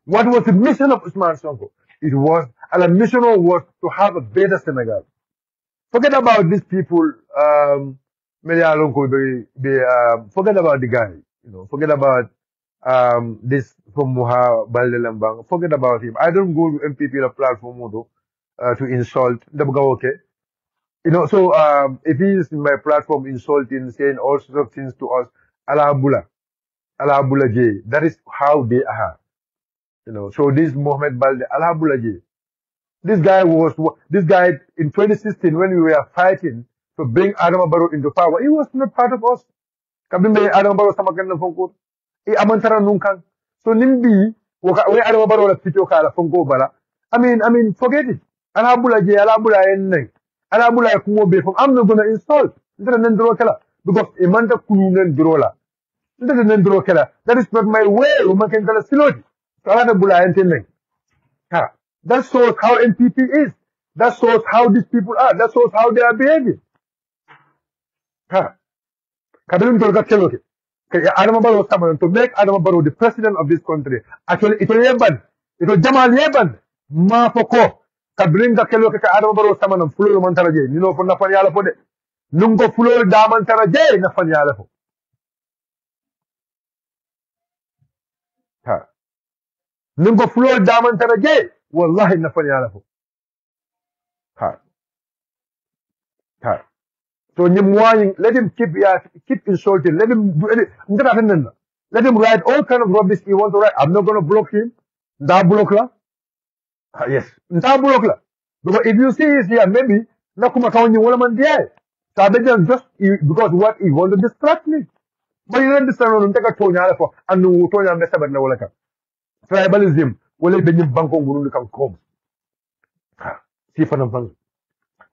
What was the mission of Usman Sonko? It was, and the mission was to have a better Senegal. Forget about these people, forget about the guy, forget about this from Muha Balde Lambang, forget about him. I don't go to MPP platform to insult the okay. So if he is in my platform insulting, saying all sorts of things to us, Allah Bula J, that is how they are. So this Mohammed Balde, Allah Bula J. This guy in 2016 when we were fighting to bring Adama Barrow into power, he was not part of us. Kabime Adama Barrow samakan na fonko. Amantara nunkan. So nimbi we Adama Barrow la pito kala fonko bala. I mean, forget it. Alabula je, alabula enne. Alabula kumo be from. I'm not gonna insult. Ndra nendro kala because imanta kununen drola. Ndra nendro kala. That is not my way. Umaken kala silodi. Kala bula enne. Ha. That shows how NPP is. That shows how these people are. That shows how they are behaving. Kadalun tolga keloke. Adama Barrow Samanon to make Adama Barrow the president of this country. Actually, it will Yeban. It will Jamal Yeban. Ma foko. Kabringa keloke ka Adama Barrow Samanon fulo mantaraje. You know for Nafanyala for the Nungo fulo damantaraje Nafanyala for. Nungo fulo damantaraje. Wallahi Nafanyala for. So let him keep insulting. Let him write all kind of rubbish he wants to write. I'm not gonna block him. Da block la. Yes. Da block la. Because if you see is here, maybe nakuma kaunyi wala man diye. Sabejan just because what he want to distract me. But you understand what I'm talking for and no tonya mesa but na wala ka. Tribalism wala benyim banko ngunu kan kom. Si fanam fan.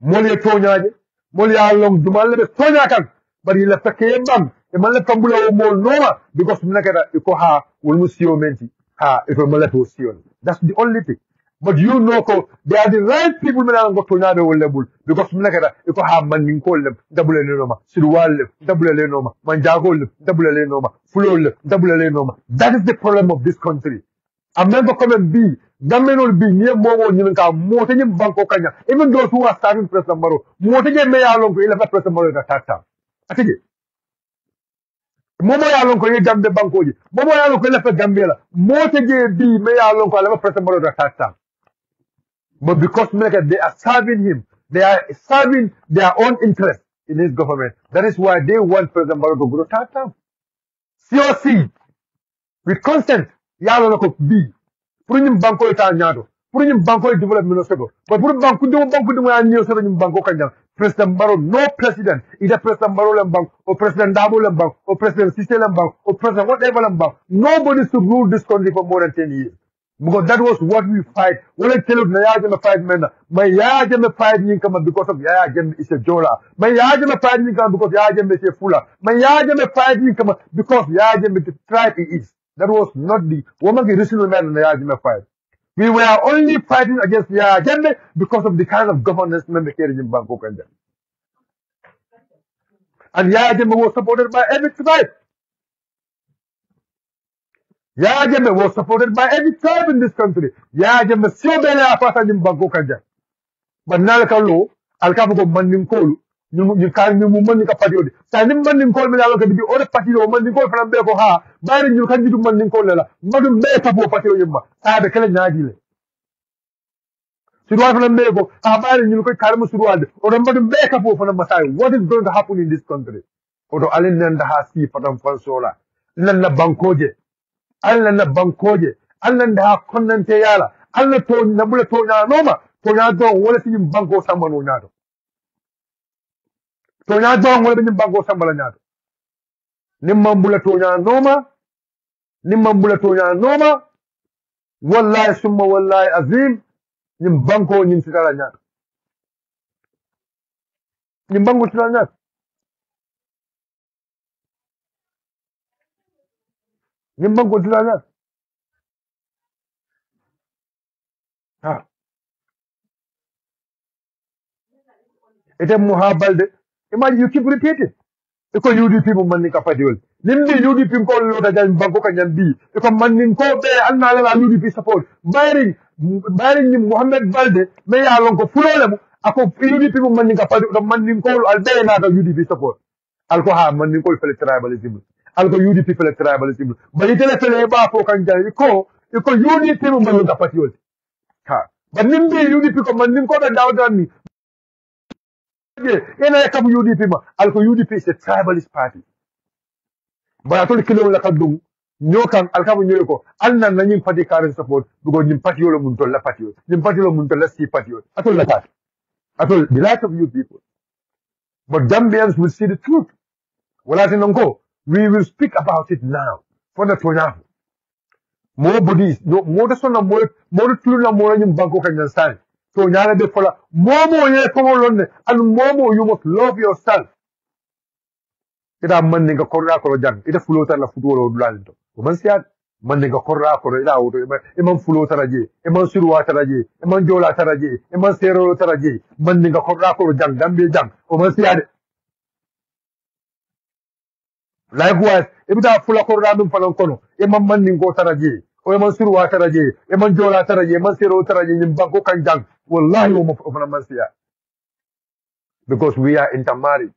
Mole tonya Moli along Dumal Tonya kan, but he left a Kayam, the Malakambula more Noma, because Nakada Ikoha will Musio Menti, ha, if a Malato Sion. That's the only thing. But you know, they are the right people when I go to another level, because Nakada Ikoha Manding call them, double Lenoma, Sidual, double Lenoma, Manjago, double Lenoma, Full, double Lenoma. That is the problem of this country. A member come and be, Gamen will be near Momo Nimanka, Motanim Banco Kanya, even those who are starting President Maro, Motajem may along to 11 President Maro at that time. I think it. Momo along to Gambia Banco, Momo along to Gambia, Motaje B may along to 11 President Maro at that time. But because they are serving him, they are serving their own interest in his government. That is why they want President Maro to go to that time. COC, with consent. Yalo ko B. Purin banko ita nyado. Purin banko development sego. But purin banko do anyo sego ni banko kanya. President Barrow, no president. Either President Barrow Lambang or President Dabo Lambang or President Sise Lambang or President whatever Lambang. Nobody should rule this country for more than 10 years. Because that was what we fight. When I tell you Yaya Jame fight men, my Yaya Jame fight Ninkama because of Yaya Jame is a Jola. My Yaya Jame fight Ninkama because Yaya Jame is a Fula. My Yaya Jame fight Ninkama because Yaya Jame the tribe he is. That was not the woman the original man in the Yajime fight. We were only fighting against Yajime because of the kind of governance member here in Bangkok and Yajime was supported by every tribe. Yajime was supported by every tribe in this country. Yajime so many apart in Bangkok and but Nalakalo, Alcabo Mandinkolu. You can't do money capacity. Standing Manding call me out of the other party or Manding call from Bekoha, Baron you can do Manding call, Madam Beko Patio, I have a Kalanadi. Sudan Beko, a Baron you could Karamus or a Madam Beko for a Masai. What is going to happen in this country? Or Allen and the Hasi for them Fansola, Landa Bankoje, Alana Bankoje, Alanda Conantayala, Alaton Nabula Tona Noma, Tonado, what is in Banco Samanonado. Tonya dong wala bin bango sambala nyato nimmambula tonya noma wallahi summa wallahi azim nim banko nim sitala nyato nim bango sitala nyato nim bango sitala nyato ha ite muhabalde imagine you keep repeating. Iko UDP mo manin ka padiol. Nimbi UDP ko lo da jan banko kanyan bi. Iko manin ko be anna la UDP support. Bayring ni Mohammed Balde me ya lon ko fulole mo ako UDP mo manin ka padiol manin ko albe na da UDP support. Alko ha manin ko fele tribalism. Alko UDP fele tribalism. Bali tele fele ba ko kanjan iko UDP mo manin ka padiol. Ha. But nimbi UDP ko manin ko da dawdan ni UDP is a tribalist party. But I told Kilo Lakadum, Nyokan, Alcabo Nyoko, Alna Nanim Party current support, because Nim Patio Muntola Patio, Nim Patio Muntola Si Patio. I told that. I told the light of you people. But Gambians will see the truth. Well, I didn't go. We will speak about it now. For the Tonaho. More bodies, no more son of more tuna more in Bangkok and understand. So nyala de fola momo ye komolonne and momo you must love yourself. Ita manninga korra ko jan ita fulota la futuro dulalto. Ko man siya mandinga korra ko ila wuto imam fulo taraje imam surwa taraje imam jola taraje imam sero taraje mandinga korra ko jang Gambia jang o man siade likewise ibida fula korra dum falon kono imam mandingo taraje o imam surwa taraje imam jola taraje imam sero taraje nyim banko kan jang wallahi o mo man siya because we are intermarried.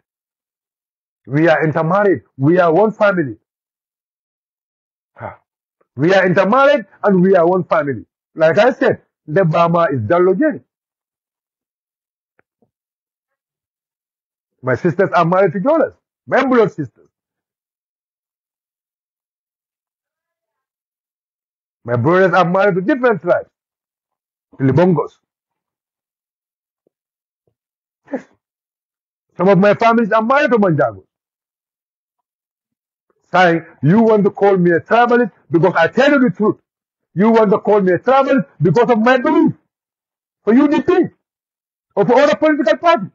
We are intermarried. We are one family. We are intermarried and we are one family. Like I said, the Bama is Dalogeni. My sisters are married to Jolas. My blood sisters. My brothers are married to different tribes. Libongos. Yes. Some of my families are married to Manjagos. Saying, you want to call me a tribalist because I tell you the truth. You want to call me a tribalist because of my belief. For UDP. Or for other political parties.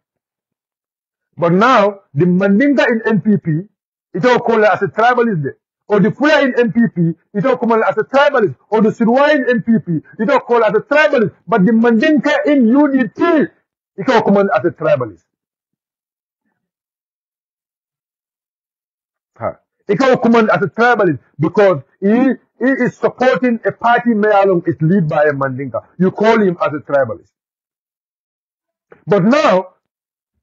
But now, the Mandinga in NPP, it all called as a tribalist there. Or the Fula in NPP, it all called as a tribalist. Or the Sirwa in NPP, it all called as a tribalist. But the Mandinga in UDP, it all called as a tribalist. It all called as a tribalist because he is supporting a party Mayalong is led by a Mandinga. You call him as a tribalist. But now,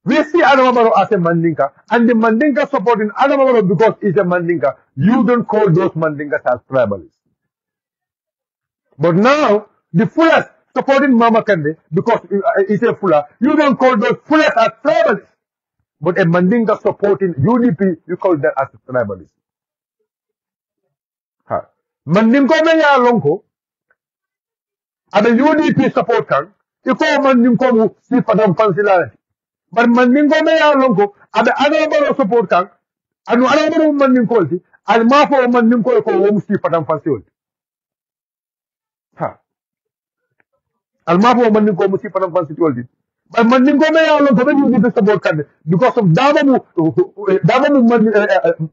we see Adamabaro as a Mandinka, and the Mandinka supporting Adamabaro because he's a Mandinka. You don't call those Mandinkas as tribalists. But now, the Fullers supporting Mama Kande because he's a Fuller. You don't call those Fullers as tribalists. But a Mandinka supporting UDP, you call that as a tribalist. Mandinko me ya lonko, and the UDP support kan, you call Mandinko mu si padam fansilarity. But Mandingo me ya lonko, and the Adamabaro support kan, and Adamabaro Mandinko, and Mafo Mandinko ko musti padam fansiol. And Mafo Mandinko musti padam fansiol. But Mandingo me ya lonko, when you need to support kan, because of Damamu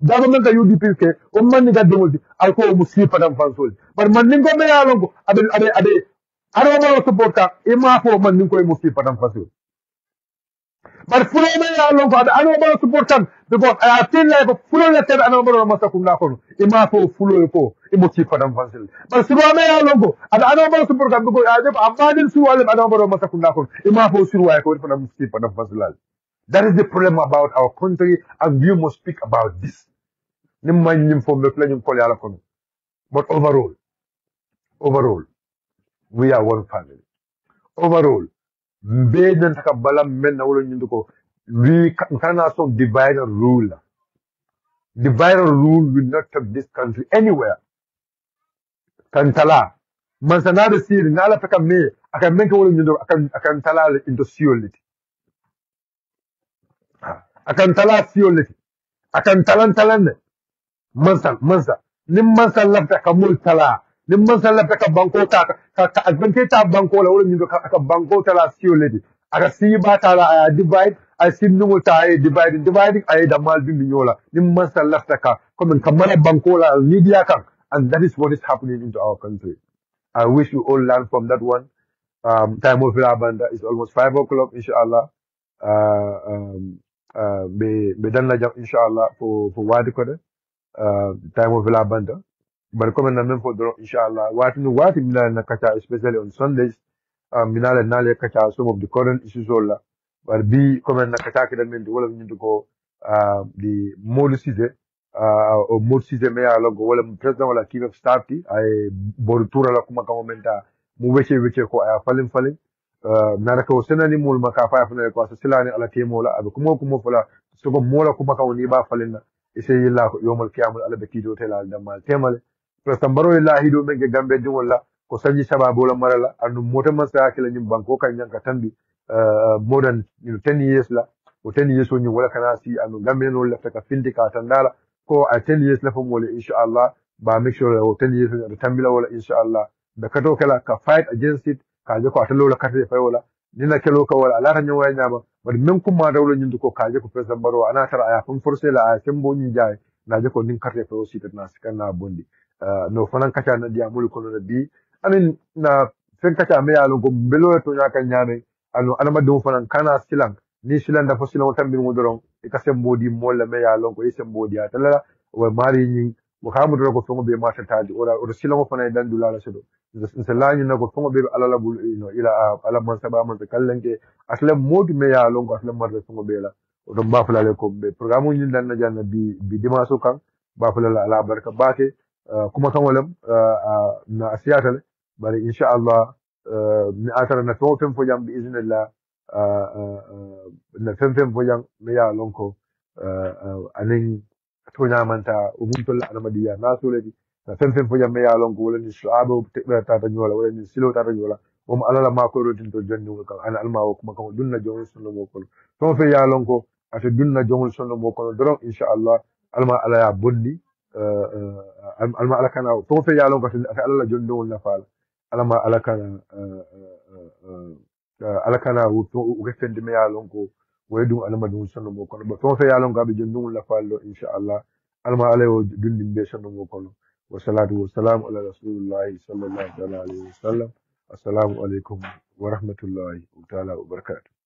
UDP ke, Mandinga demolti, alko musti padam fansiol. But Mandingo me ya lonko, abe Adamabaro support kan, Mafo Mandinko musti padam fansiol. But fulo me ya lonko ada anobaro support kan because I feel like fulo le ted anobaro masakunda kono ima fo fulo ko imoti padam fasil but suwa me ya lonko ada anobaro support kan because I just abandon suwa le anobaro masakunda kono ima fo suwa ko padam fasil. That is the problem about our country and we must speak about this. Nimman nim fo me plan ko yala kono. But overall we are one family. Overall we cannot divide and rule. Divide and rule will not take this country anywhere. Kantala. Mansanada siri nala peka me akan menke wolo nyindo akan tala into siolity. Akan tala siolity. Akan talan mansa. Nim mansa lafta kamul tala. Nim mansa lafta ka banko ta advantage ta banko la wolo nyindo ka banko tala siolity. Aka si ba tala divide I see no tie dividing I da mal bi minyola nim mansa lafta ka comme kamana banko la media kan and that is what is happening into our country. I wish you all learn from that one. Time of Labanda is almost 5 o'clock, inshallah. Be done la inshallah for wadi kode. Time of Labanda. But come and for the inshallah. What mina na kacha, especially on Sundays. Minale nale kacha some of the current issues all. But be come and na kacha kidan men to all of you to go the mode season. O mode season me alo go wala president wala chief of staff ti ay borutura la kuma kamomenta mu weche ko ay falin nara ko senani mul maka fa fa ko silani ala temola abe kuma fala so ko mola kuma ka woni ba falinna ise yilla ko yomal qiyamul ala be kido tela damal temale president baro illahi do menge gambe dum wala ko sanji sababu la marala andu mota masa kala nyim banko kan nyanka tambi more than 10 years la o 10 years woni wala kana si andu gambe no la taka findi ka tandala ko a 10 years la famo inshallah ba make sure o 10 years da tambila wala inshallah da kato kala ka fight against it ka je ko atalo la kate fa wala nina kelo ka wala ala tanyo waya nyama but men kuma dawlo nyindu ko kaje ko president baro ana tara aya fam forcé la aya sembo nyi jaay na je ko nin kate fa aussi na sikana bondi no fanan kacha na dia mulu kono na bi anin na fen kacha me ya lon ko mbelo to nya kan nyame anu anama dum fanan kana silang ni silan da fo silan tan bin ngodoron e ka sembodi molla me ya lon ko e sembodi atala wa mari ni mo hamudo ko fongo be mata taadi ora silan ko fanan dan dulala sedo nselani na ko fongo be alala bul ila ala man saba man kallanke aslam modi me ya lon ko aslam mar fongo be la oɗon bafulale ko ɓe programme uji dan na janna bi dimanche o kan bafulala ala barka bake kuma kan wolem na siyatale bari inchallah mi atara na fewo fen fo jam bi iznillah na fen fo jam mi ya lon ko anin toñamanta o mumtolla anamadiya nasuledi na fen fo jam mi ya lon ko wala ni suabo tata ñola wala ni silo tata ñola moom alala ma ko rotinto jonni kan ana alma o kuma kan dunna jongol sunno mo ko ton fe ya lon ko ate dunna jongol sonno mo kono doron inchallah alma ala ya bonni alma ala kana to fe yalon ko ate ala jondol nafal alma ala kana ala kana o gefende me yalon ko waydum alma dum sonno mo kono to fe yalon ko be jondol nafal do inchallah alma ala o dundi be sonno mo kono wa salatu wa salam ala rasulillahi sallallahu alaihi wasallam assalamu alaikum wa rahmatullahi wa ta'ala wa barakatuh